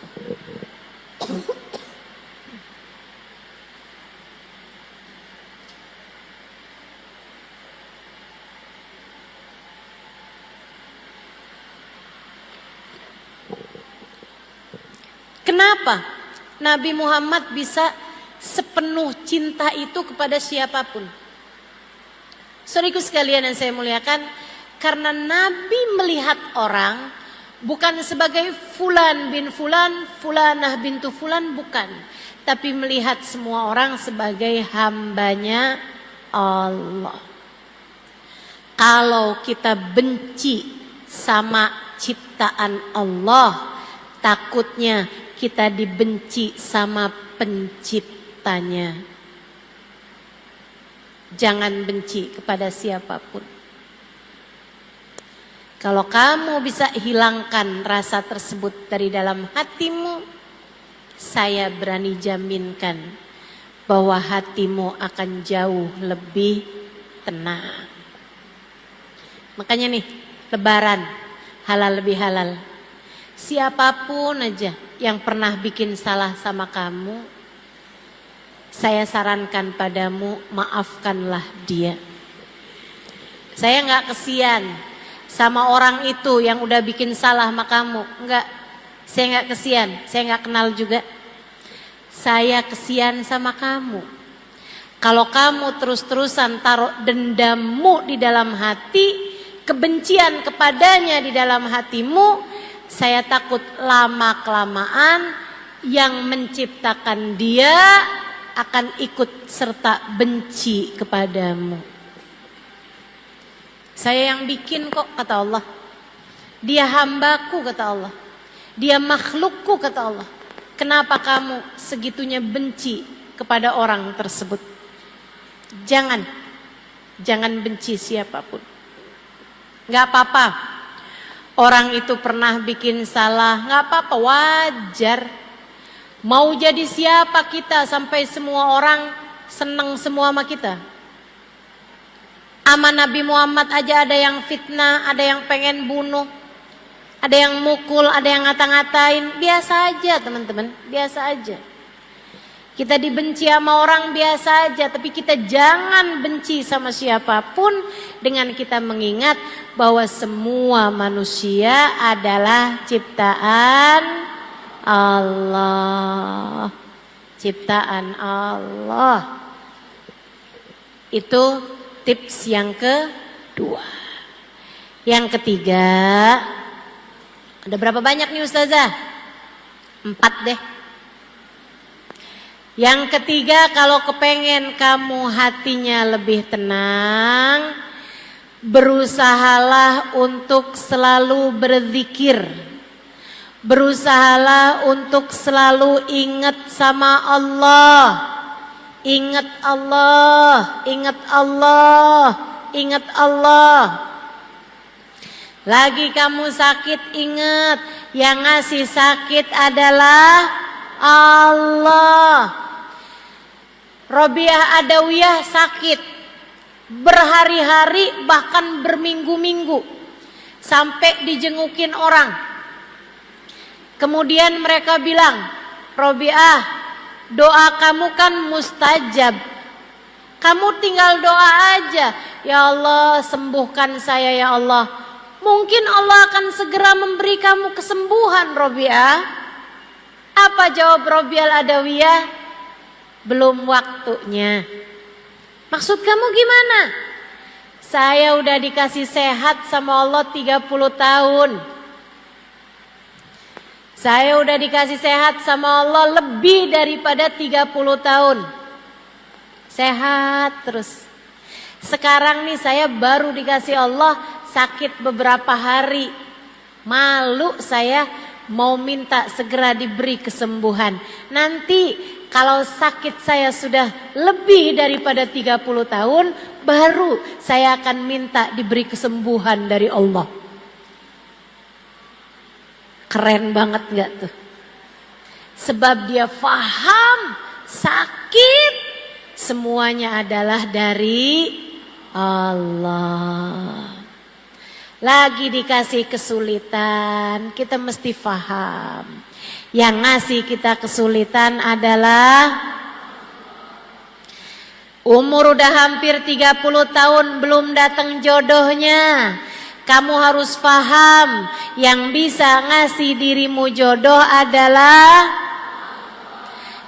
Kenapa Nabi Muhammad bisa sepenuh cinta itu kepada siapapun? Saudaraku sekalian yang saya muliakan, karena Nabi melihat orang bukan sebagai fulan bin fulan, fulanah bintu fulan, bukan. Tapi melihat semua orang sebagai hambanya Allah. Kalau kita benci sama ciptaan Allah, takutnya kita dibenci sama penciptanya. Jangan benci kepada siapapun. Kalau kamu bisa hilangkan rasa tersebut dari dalam hatimu, saya berani jaminkan bahwa hatimu akan jauh lebih tenang. Makanya nih, Lebaran, halal lebih halal. Siapapun aja yang pernah bikin salah sama kamu, saya sarankan padamu, maafkanlah dia. Saya nggak kesian sama orang itu yang udah bikin salah sama kamu. Enggak, saya nggak kesian, saya nggak kenal juga. Saya kesian sama kamu. Kalau kamu terus-terusan taruh dendammu di dalam hati, kebencian kepadanya di dalam hatimu, saya takut lama-kelamaan yang menciptakan dia akan ikut serta benci kepadamu. Saya yang bikin kok, kata Allah. Dia hambaku, kata Allah. Dia makhlukku, kata Allah. Kenapa kamu segitunya benci kepada orang tersebut? Jangan benci siapapun. Gak apa-apa. Orang itu pernah bikin salah, gak apa-apa, wajar. Mau jadi siapa kita sampai semua orang senang semua sama kita? Sama Nabi Muhammad aja ada yang fitnah, ada yang pengen bunuh, ada yang mukul, ada yang ngata-ngatain. Biasa aja teman-teman, biasa aja. Kita dibenci sama orang biasa aja, tapi kita jangan benci sama siapapun dengan kita mengingat bahwa semua manusia adalah ciptaan Allah. Ciptaan Allah. Itu tips yang kedua. Yang ketiga, ada berapa banyak nih Ustazah? 4 deh. Yang ketiga, kalau kepengen kamu hatinya lebih tenang, berusahalah untuk selalu berzikir. Berusahalah untuk selalu ingat sama Allah. Ingat Allah, ingat Allah, ingat Allah. Lagi kamu sakit, ingat yang ngasih sakit adalah Allah. Robiah Adawiyah sakit berhari-hari bahkan berminggu-minggu sampai dijengukin orang. Kemudian mereka bilang, Robiah, doa kamu kan mustajab. Kamu tinggal doa aja. Ya Allah, sembuhkan saya ya Allah. Mungkin Allah akan segera memberi kamu kesembuhan, Robiah. Apa jawab Robiah Adawiyah? Belum waktunya. Maksud kamu gimana? Saya udah dikasih sehat sama Allah 30 tahun. Saya udah dikasih sehat sama Allah lebih daripada 30 tahun. Sehat terus. Sekarang nih saya baru dikasih Allah sakit beberapa hari. Malu saya mau minta segera diberi kesembuhan. Nanti kalau sakit saya sudah lebih daripada 30 tahun, baru saya akan minta diberi kesembuhan dari Allah. Keren banget gak tuh? Sebab dia faham sakit semuanya adalah dari Allah. Lagi dikasih kesulitan, kita mesti faham. Yang ngasih kita kesulitan adalah umur udah hampir 30 tahun belum datang jodohnya. Kamu harus paham, yang bisa ngasih dirimu jodoh adalah.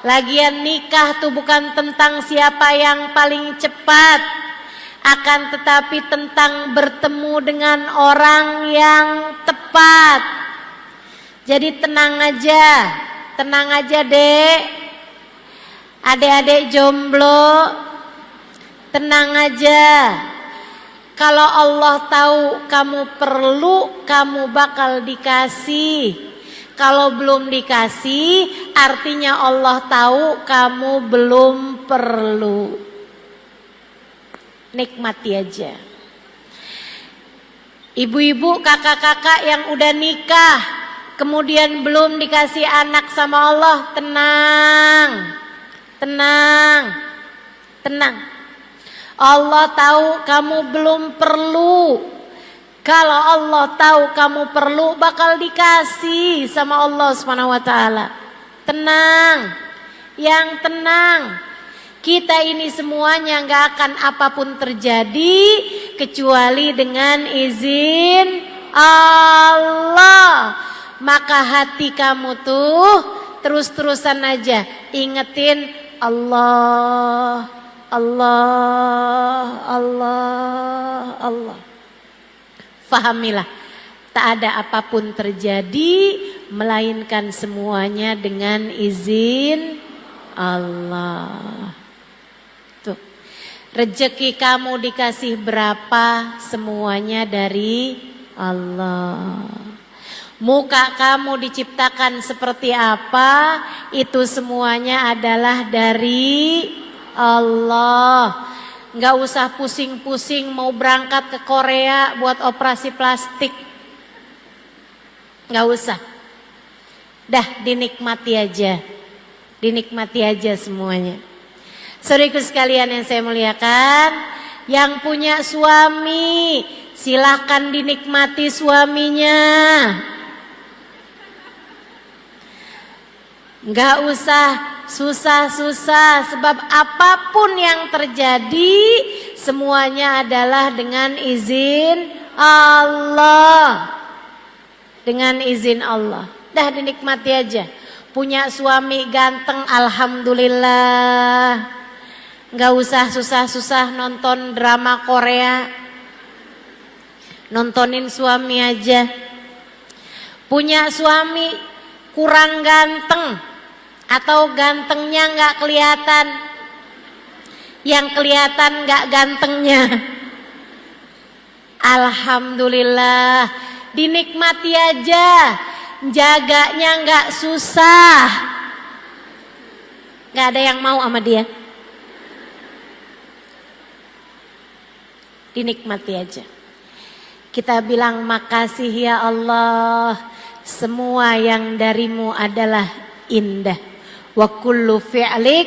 Lagian nikah tuh bukan tentang siapa yang paling cepat, akan tetapi tentang bertemu dengan orang yang tepat. Jadi tenang aja dek, adik-adik jomblo, tenang aja. Kalau Allah tahu kamu perlu, kamu bakal dikasih. Kalau belum dikasih, artinya Allah tahu kamu belum perlu. Nikmati aja. Ibu-ibu, kakak-kakak yang udah nikah, kemudian belum dikasih anak sama Allah, tenang. Allah tahu kamu belum perlu. Kalau Allah tahu kamu perlu, bakal dikasih sama Allah Subhanahu wa taala. Tenang. Kita ini semuanya gak akan apapun terjadi kecuali dengan izin Allah. Maka hati kamu tuh terus-terusan aja ingetin Allah. Fahamilah, tak ada apapun terjadi melainkan semuanya dengan izin Allah. Tuh, rezeki kamu dikasih berapa, semuanya dari Allah. Muka kamu diciptakan seperti apa, itu semuanya adalah dari Allah. Nggak usah pusing-pusing mau berangkat ke Korea buat operasi plastik. Nggak usah. Dah, dinikmati aja semuanya. Saudaraku sekalian yang saya muliakan, yang punya suami silakan dinikmati suaminya. Nggak usah susah-susah, sebab apapun yang terjadi semuanya adalah dengan izin Allah. Dengan izin Allah. Dah, dinikmati aja. Punya suami ganteng, alhamdulillah. Nggak usah susah-susah nonton drama Korea. Nontonin suami aja. Punya suami kurang ganteng atau gantengnya nggak kelihatan, yang kelihatan nggak gantengnya, alhamdulillah, dinikmati aja, jaganya nggak susah, nggak ada yang mau sama dia, dinikmati aja. Kita bilang makasih ya Allah, semua yang darimu adalah indah. Wa kullu fi'lik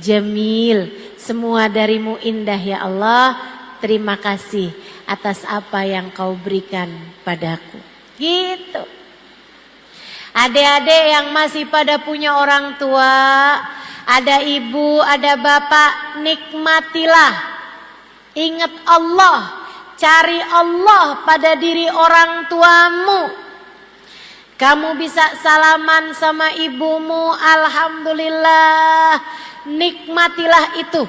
jamil. Semua darimu indah ya Allah. Terima kasih atas apa yang kau berikan padaku. Gitu. Adik-adik yang masih pada punya orang tua, ada ibu, ada bapak, nikmatilah. Ingat Allah, cari Allah pada diri orang tuamu. Kamu bisa salaman sama ibumu, alhamdulillah, nikmatilah itu.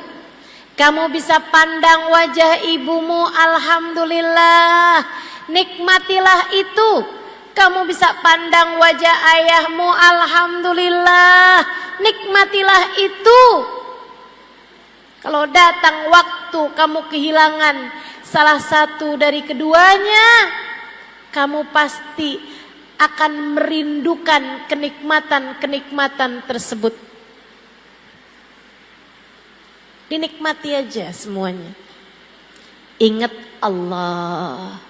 Kamu bisa pandang wajah ibumu, alhamdulillah, nikmatilah itu. Kamu bisa pandang wajah ayahmu, alhamdulillah, nikmatilah itu. Kalau datang waktu kamu kehilangan salah satu dari keduanya, kamu pasti akan merindukan kenikmatan-kenikmatan tersebut. Dinikmati aja semuanya. Ingat Allah.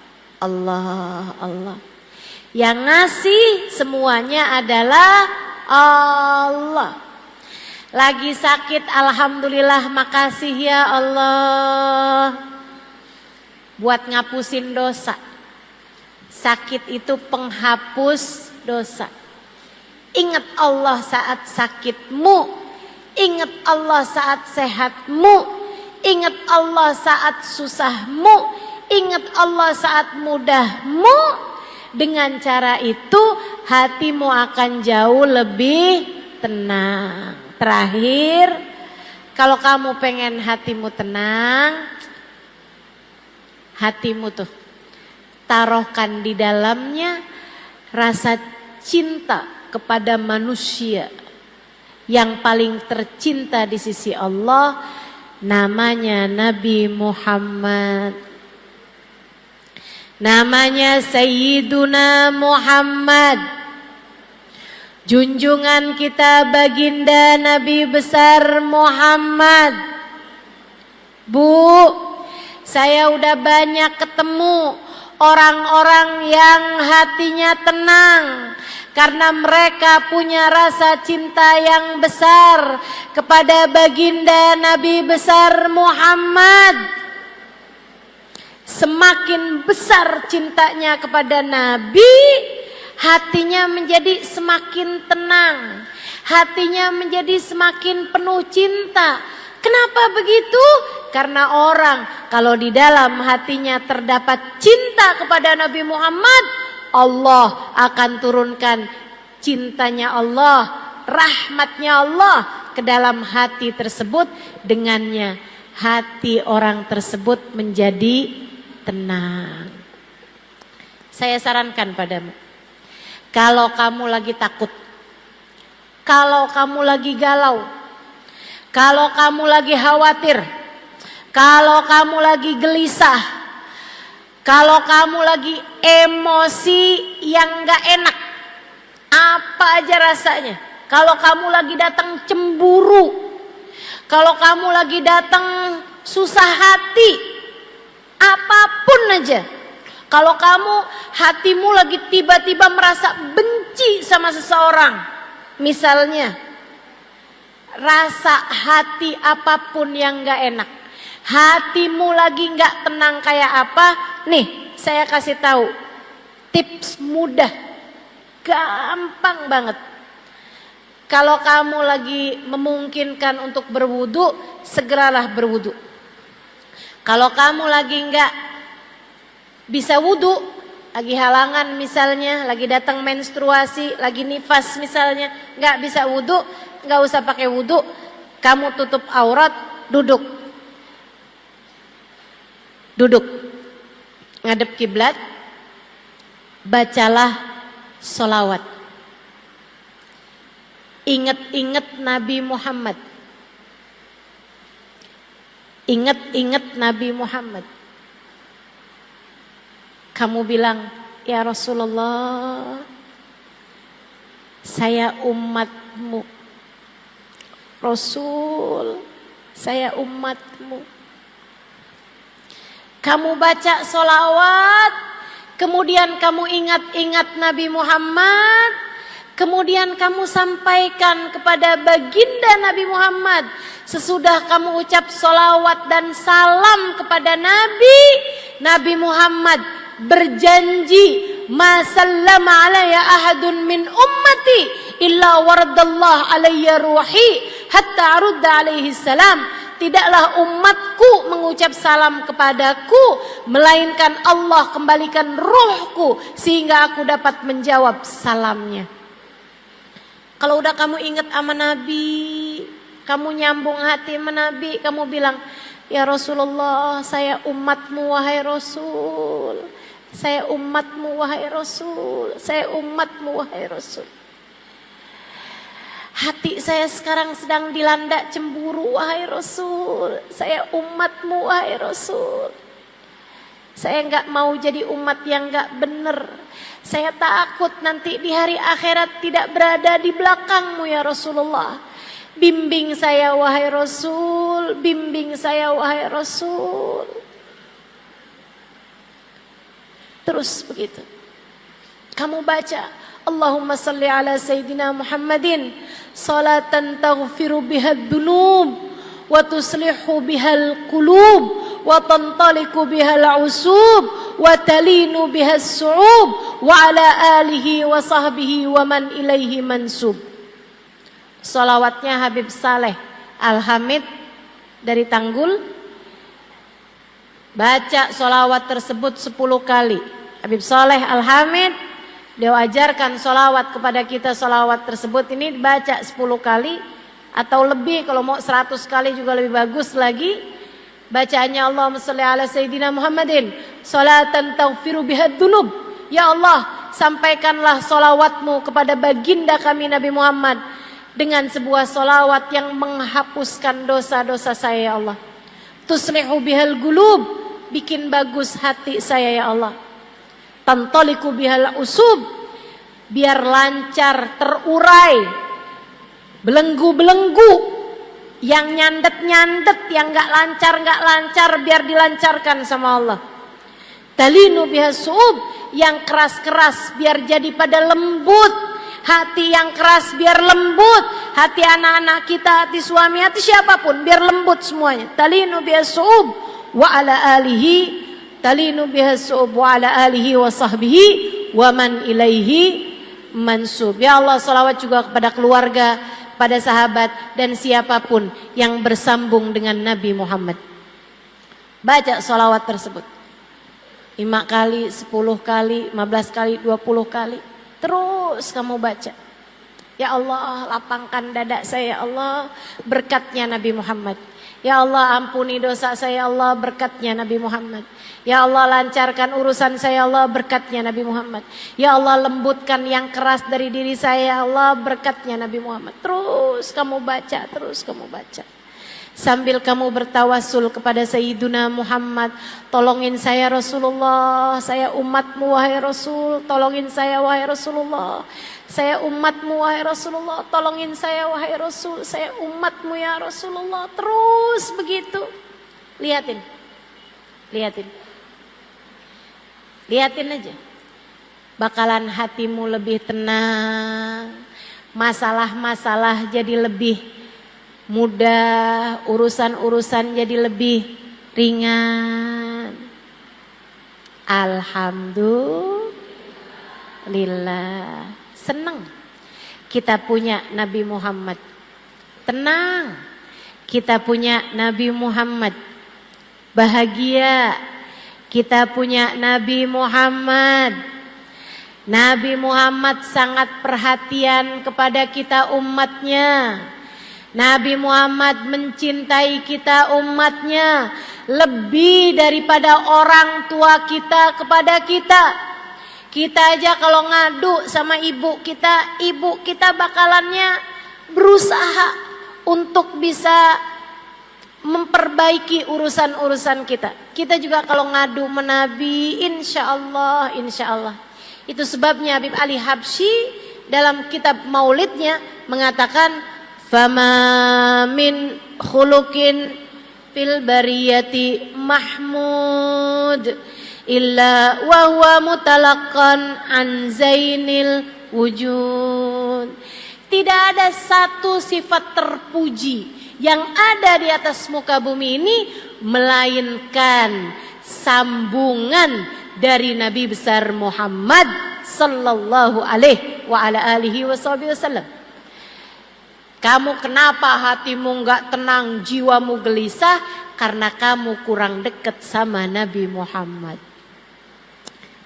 Yang ngasih semuanya adalah Allah. Lagi sakit, alhamdulillah, makasih ya Allah. Buat ngapusin dosa. Sakit itu penghapus dosa. Ingat Allah saat sakitmu. Ingat Allah saat sehatmu. Ingat Allah saat susahmu. ingat Allah saat mudahmu. Dengan cara itu hatimu akan jauh lebih tenang. Terakhir, kalau kamu pengen hatimu tenang, hatimu tuh taruhkan di dalamnya rasa cinta kepada manusia yang paling tercinta di sisi Allah, namanya Nabi Muhammad. Namanya Sayyiduna Muhammad, junjungan kita baginda Nabi besar Muhammad. Bu, saya udah banyak ketemu orang-orang yang hatinya tenang karena mereka punya rasa cinta yang besar kepada baginda Nabi besar Muhammad. Semakin besar cintanya kepada Nabi, hatinya menjadi semakin tenang, hatinya menjadi semakin penuh cinta. Kenapa begitu? Karena orang kalau di dalam hatinya terdapat cinta kepada Nabi Muhammad, Allah akan turunkan cintanya Allah, rahmatnya Allah ke dalam hati tersebut. Dengannya hati orang tersebut menjadi tenang. Saya sarankan padamu, kalau kamu lagi takut, kalau kamu lagi galau, kalau kamu lagi khawatir, kalau kamu lagi gelisah, kalau kamu lagi emosi yang gak enak, apa aja rasanya, kalau kamu lagi datang cemburu, kalau kamu lagi datang susah hati, apapun aja, kalau kamu hatimu lagi tiba-tiba merasa benci sama seseorang, misalnya rasa hati apapun yang gak enak, hatimu lagi gak tenang kayak apa, nih saya kasih tahu tips mudah, gampang banget. Kalau kamu lagi memungkinkan untuk berwudu, segeralah berwudu. Kalau kamu lagi nggak bisa wudu, lagi halangan misalnya, lagi datang menstruasi, lagi nifas misalnya, nggak bisa wudu, nggak usah pakai wudu, kamu tutup aurat, duduk, ngadep kiblat, bacalah sholawat, ingat-ingat Nabi Muhammad. Ingat-ingat Nabi Muhammad. Kamu bilang, ya Rasulullah, saya umatmu. Rasul, saya umatmu. Kamu baca sholawat, kemudian kamu ingat-ingat Nabi Muhammad, kemudian kamu sampaikan kepada baginda Nabi Muhammad. Sesudah kamu ucap sholawat dan salam kepada Nabi, Nabi Muhammad berjanji, ma sallama alayya ahadun min ummati illa waradallah alayya ruhi hatta arudda alaihi salam. Tidaklah umatku mengucap salam kepadaku, melainkan Allah kembalikan ruhku sehingga aku dapat menjawab salamnya. Kalau udah kamu ingat sama Nabi, kamu nyambung hati sama Nabi, kamu bilang, ya Rasulullah, saya umatmu wahai Rasul. Saya umatmu wahai Rasul. Saya umatmu wahai Rasul. Hati saya sekarang sedang dilanda cemburu wahai Rasul. Saya umatmu wahai Rasul. Saya enggak mau jadi umat yang enggak benar. Saya takut nanti di hari akhirat tidak berada di belakangmu ya Rasulullah. Bimbing saya wahai Rasul, bimbing saya wahai Rasul. Terus begitu. Kamu baca, Allahumma salli ala Sayyidina Muhammadin, salatan taghfiru bihad dunub, wa tuslihu bihal qulub, wa tantaliku bihal usub, wa talinu bihas su'ub, wa ala alihi wa sahbihi wa man ilaihi mansub. Salawatnya Habib Saleh Al-Hamid dari Tanggul, Baca solawat tersebut 10 kali. Habib Soleh Al-Hamid, dia ajarkan solawat kepada kita. Solawat tersebut ini baca 10 kali atau lebih, kalau mau 100 kali juga lebih bagus lagi. Bacaannya Allahumma sholli ala Sayyidina Muhammadin salatan taghfiru bihad dunub. Ya Allah, sampaikanlah solawatmu kepada baginda kami Nabi Muhammad dengan sebuah solawat yang menghapuskan dosa-dosa saya ya Allah. Tuslihu bihal gulub, bikin bagus hati saya ya Allah. Tantaliku bihal usub, biar lancar terurai belenggu-belenggu yang nyandet-nyandet, yang gak lancar biar dilancarkan sama Allah. Talinu bihas suub, yang keras-keras biar jadi pada lembut. Hati yang keras biar lembut. Hati anak-anak kita, hati suami, hati siapapun biar lembut semuanya. Talinu bihas suub wa ala alihi, talinu bihas suub wa ala alihi wa sahbihi wa man ilaihi mansub. Ya Allah, salawat juga kepada keluarga, pada sahabat dan siapapun yang bersambung dengan Nabi Muhammad. Baca salawat tersebut 5 kali, 10 kali, 15 kali, 20 kali. Terus kamu baca. Ya Allah, lapangkan dada saya ya Allah, berkatnya Nabi Muhammad. Ya Allah, ampuni dosa saya ya Allah, berkatnya Nabi Muhammad. Ya Allah, lancarkan urusan saya ya Allah, berkatnya Nabi Muhammad. Ya Allah, lembutkan yang keras dari diri saya ya Allah, berkatnya Nabi Muhammad. Terus kamu baca, terus kamu baca. Sambil kamu bertawasul kepada Sayyiduna Muhammad. Tolongin saya Rasulullah, saya umatmu wahai Rasul. Tolongin saya wahai Rasulullah, saya umatmu wahai Rasulullah. Tolongin saya wahai Rasul, saya umatmu ya Rasulullah. Terus begitu. Lihatin, lihatin, lihatin aja. Bakalan hatimu lebih tenang. Masalah-masalah jadi lebih mudah, urusan-urusan jadi lebih ringan. Alhamdulillah. Senang kita punya Nabi Muhammad. Tenang kita punya Nabi Muhammad. Bahagia kita punya Nabi Muhammad. Nabi Muhammad sangat perhatian kepada kita umatnya. Nabi Muhammad mencintai kita umatnya lebih daripada orang tua kita kepada kita. Kita aja kalau ngadu sama ibu kita bakalannya berusaha untuk bisa memperbaiki urusan-urusan kita. Kita juga kalau ngadu menabi, insya Allah. Itu sebabnya Habib Ali Habsyi dalam kitab maulidnya mengatakan, fama min khuluqin fil bariyati mahmud illa wa huwa mutalaqqan an zainil wujud. Tidak ada satu sifat terpuji yang ada di atas muka bumi ini melainkan sambungan dari Nabi besar Muhammad sallallahu alaihi wa ala alihi wasallam. Kamu kenapa hatimu enggak tenang, jiwamu gelisah? Karena kamu kurang dekat sama Nabi Muhammad.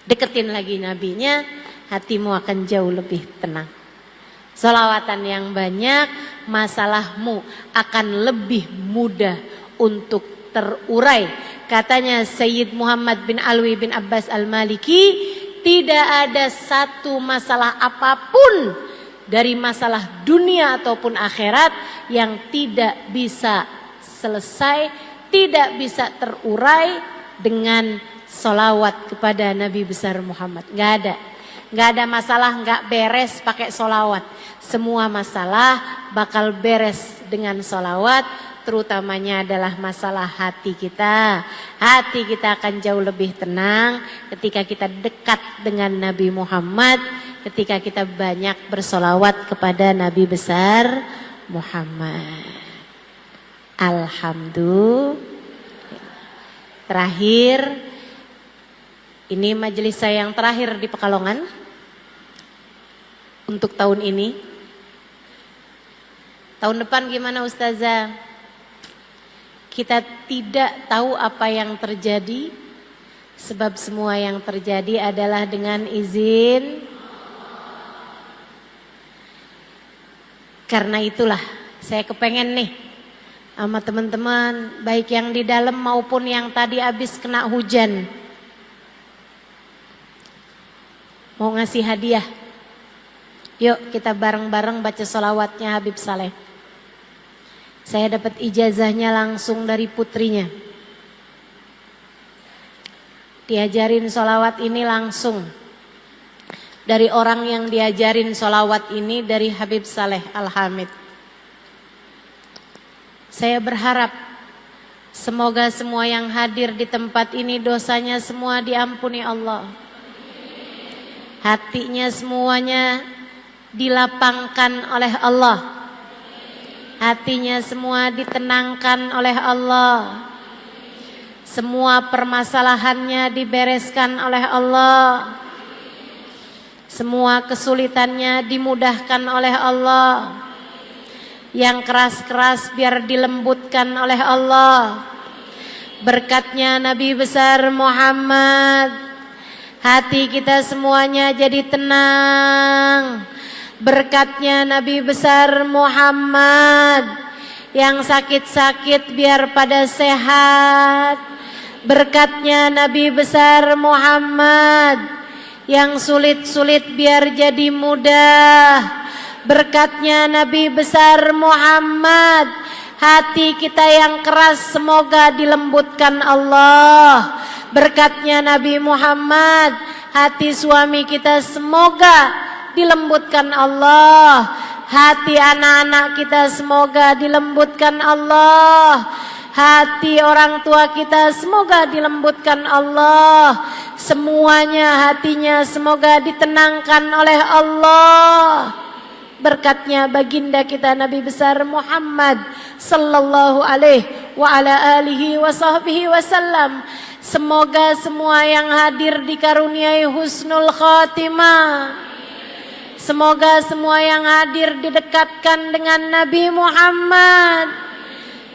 Deketin lagi nabinya, hatimu akan jauh lebih tenang. Salawatan yang banyak, masalahmu akan lebih mudah untuk terurai. Katanya Sayyid Muhammad bin Alwi bin Abbas Al-Maliki, tidak ada satu masalah apapun dari masalah dunia ataupun akhirat yang tidak bisa selesai, tidak bisa terurai dengan solawat kepada Nabi besar Muhammad. Gak ada masalah gak beres pakai solawat. Semua masalah bakal beres dengan solawat, terutamanya adalah masalah hati kita. Hati kita akan jauh lebih tenang ketika kita dekat dengan Nabi Muhammad, ketika kita banyak bersolawat kepada Nabi besar Muhammad. Alhamdulillah. Terakhir, ini majelis saya yang terakhir di Pekalongan untuk tahun ini. Tahun depan gimana Ustazah? Kita tidak tahu apa yang terjadi, sebab semua yang terjadi adalah dengan izin. Karena itulah saya kepengen nih sama teman-teman, baik yang di dalam maupun yang tadi habis kena hujan, mau ngasih hadiah. Yuk kita bareng-bareng baca sholawatnya Habib Saleh. Saya dapat ijazahnya langsung dari putrinya. Diajarin sholawat ini langsung dari orang yang diajarin sholawat ini, dari Habib Saleh Al-Hamid. Saya berharap semoga semua yang hadir di tempat ini dosanya semua diampuni Allah. Hatinya semuanya dilapangkan oleh Allah. Hatinya semua ditenangkan oleh Allah. Semua permasalahannya dibereskan oleh Allah. Semua kesulitannya dimudahkan oleh Allah. Yang keras-keras biar dilembutkan oleh Allah. Berkatnya Nabi besar Muhammad, hati kita semuanya jadi tenang. Berkatnya Nabi besar Muhammad, yang sakit-sakit biar pada sehat. Berkatnya Nabi besar Muhammad, yang sulit-sulit biar jadi mudah. Berkatnya Nabi besar Muhammad, hati kita yang keras semoga dilembutkan Allah. Berkatnya Nabi Muhammad, hati suami kita semoga dilembutkan Allah. Hati anak-anak kita semoga dilembutkan Allah. Hati orang tua kita semoga dilembutkan Allah. Semuanya hatinya semoga ditenangkan oleh Allah. Berkatnya baginda kita Nabi besar Muhammad sallallahu alaihi wa ala alihi wa sahbihi wasallam. Semoga semua yang hadir dikaruniai husnul khatimah. Semoga semua yang hadir didekatkan dengan Nabi Muhammad.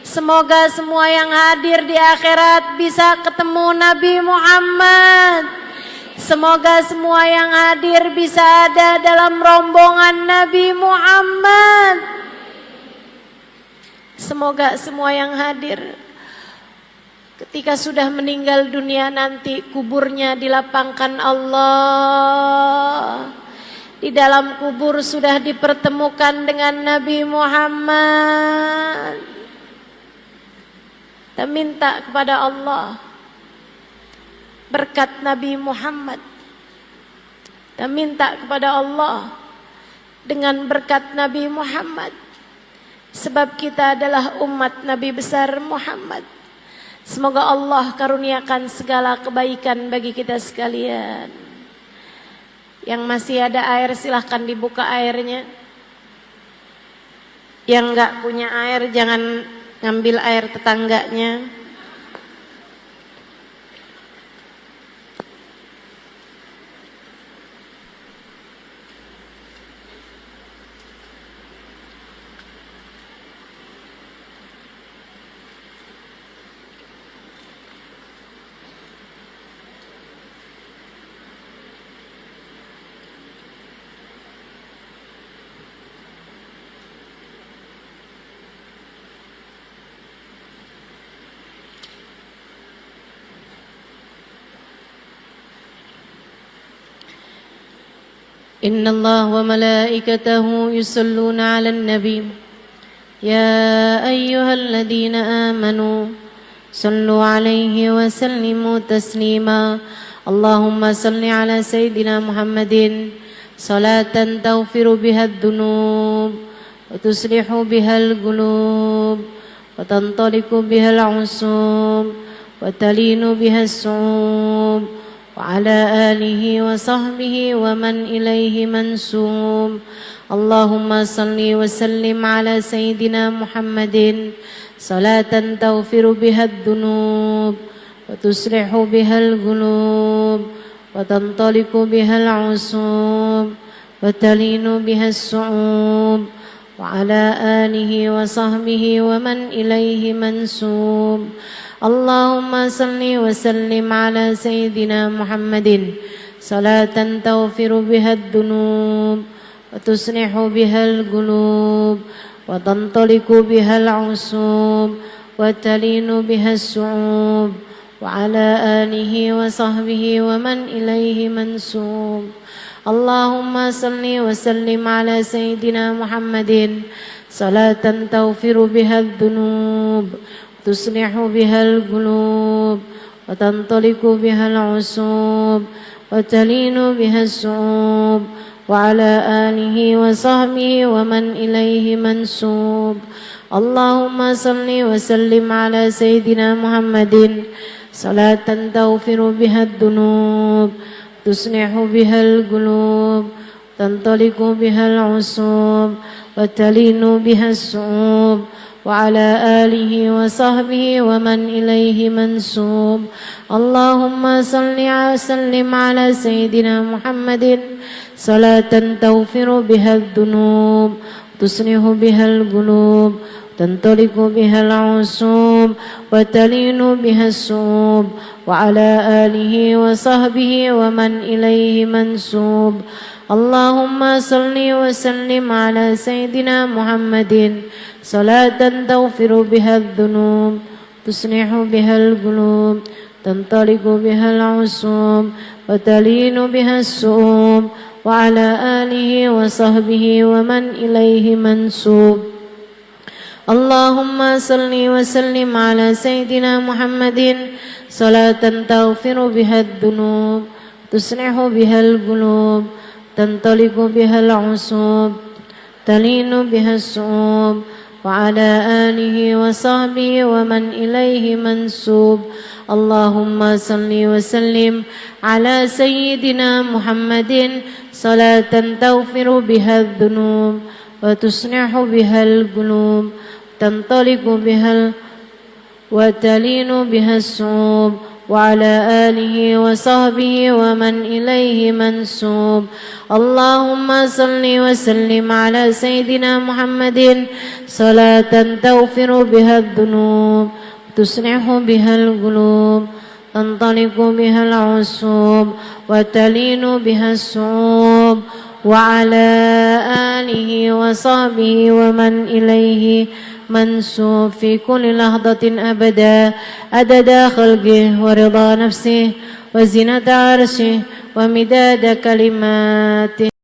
Semoga semua yang hadir di akhirat bisa ketemu Nabi Muhammad. Semoga semua yang hadir bisa ada dalam rombongan Nabi Muhammad. Semoga semua yang hadir ketika sudah meninggal dunia nanti kuburnya dilapangkan Allah. Di dalam kubur sudah dipertemukan dengan Nabi Muhammad. Kita minta kepada Allah berkat Nabi Muhammad. Kita minta kepada Allah dengan berkat Nabi Muhammad. Sebab kita adalah umat Nabi besar Muhammad. Semoga Allah karuniakan segala kebaikan bagi kita sekalian. Yang masih ada air silahkan dibuka airnya. Yang enggak punya air jangan ngambil air tetangganya. إن الله وملائكته يصلون على النبي يا أيها الذين آمنوا صلوا عليه وسلموا تسليما اللهم صل على سيدنا محمد صلاة تغفر بها الذنوب وتصلح بها القلوب وتنطلق بها العصوب وتلين بها الصعوب وعلى آله وصحبه ومن إليه منسوب اللهم صل وسلم على سيدنا محمد صلاة تغفر بها الذنوب وتصلح بها القلوب وتنطلق بها العصوب وتلين بها الصعوب وعلى آله وصحبه ومن إليه منسوب اللهم صل وسلم على سيدنا محمد صلاة تغفر بها الذنوب وتصلح بها القلوب وتنطلق بها العصوب وتلين بها الصعوب وعلى آله وصحبه ومن إليه منسوب اللهم صل وسلم على سيدنا محمد صلاة تغفر بها الذنوب تصلح بها القلوب وتنطلق بها العصوب وتلين بها الصعوب وعلى آله وصحبه ومن إليه منسوب اللهم صل وسلم على سيدنا محمد صلاة تغفر بها الذنوب تصلح بها القلوب تنطلق بها العصوب وتلين بها الصعوب وعلى آله وصحبه ومن إليه منسوب اللهم صل وسلم على سيدنا محمد صلاة تغفر بها الذنوب تصلح بها القلوب تنطلق بها العصوب وتلين بها الصعوب وعلى آله وصحبه ومن إليه منسوب اللهم صل وسلم على سيدنا محمد صلاة تغفر بها الذنوب تصلح بها القلوب تنطلق بها العصوب وتلين بها الصعوب وعلى آله وصحبه ومن إليه منسوب اللهم صل وسلم على سيدنا محمد صلاة تغفر بها الذنوب تصلح بها القلوب تنطلق بها العصوب تلين بها الصعوب وعلى آله وصحبه ومن إليه منسوب اللهم صل وسلم على سيدنا محمد صلاة تغفر بها الذنوب وتصلح بها القلوب تنطلق بها وتلين بها الصعوب وعلى آله وصحبه ومن إليه منسوب اللهم صل وسلم على سيدنا محمد صلاة تغفر بها الذنوب تصلح بها القلوب تنطلق بها العصوب وتلين بها الصعوب وعلى آله وصحبه ومن إليه منسوب في كل لحظة أبدا عدد خلقه ورضا نفسه وزنة عرشه ومداد كلماته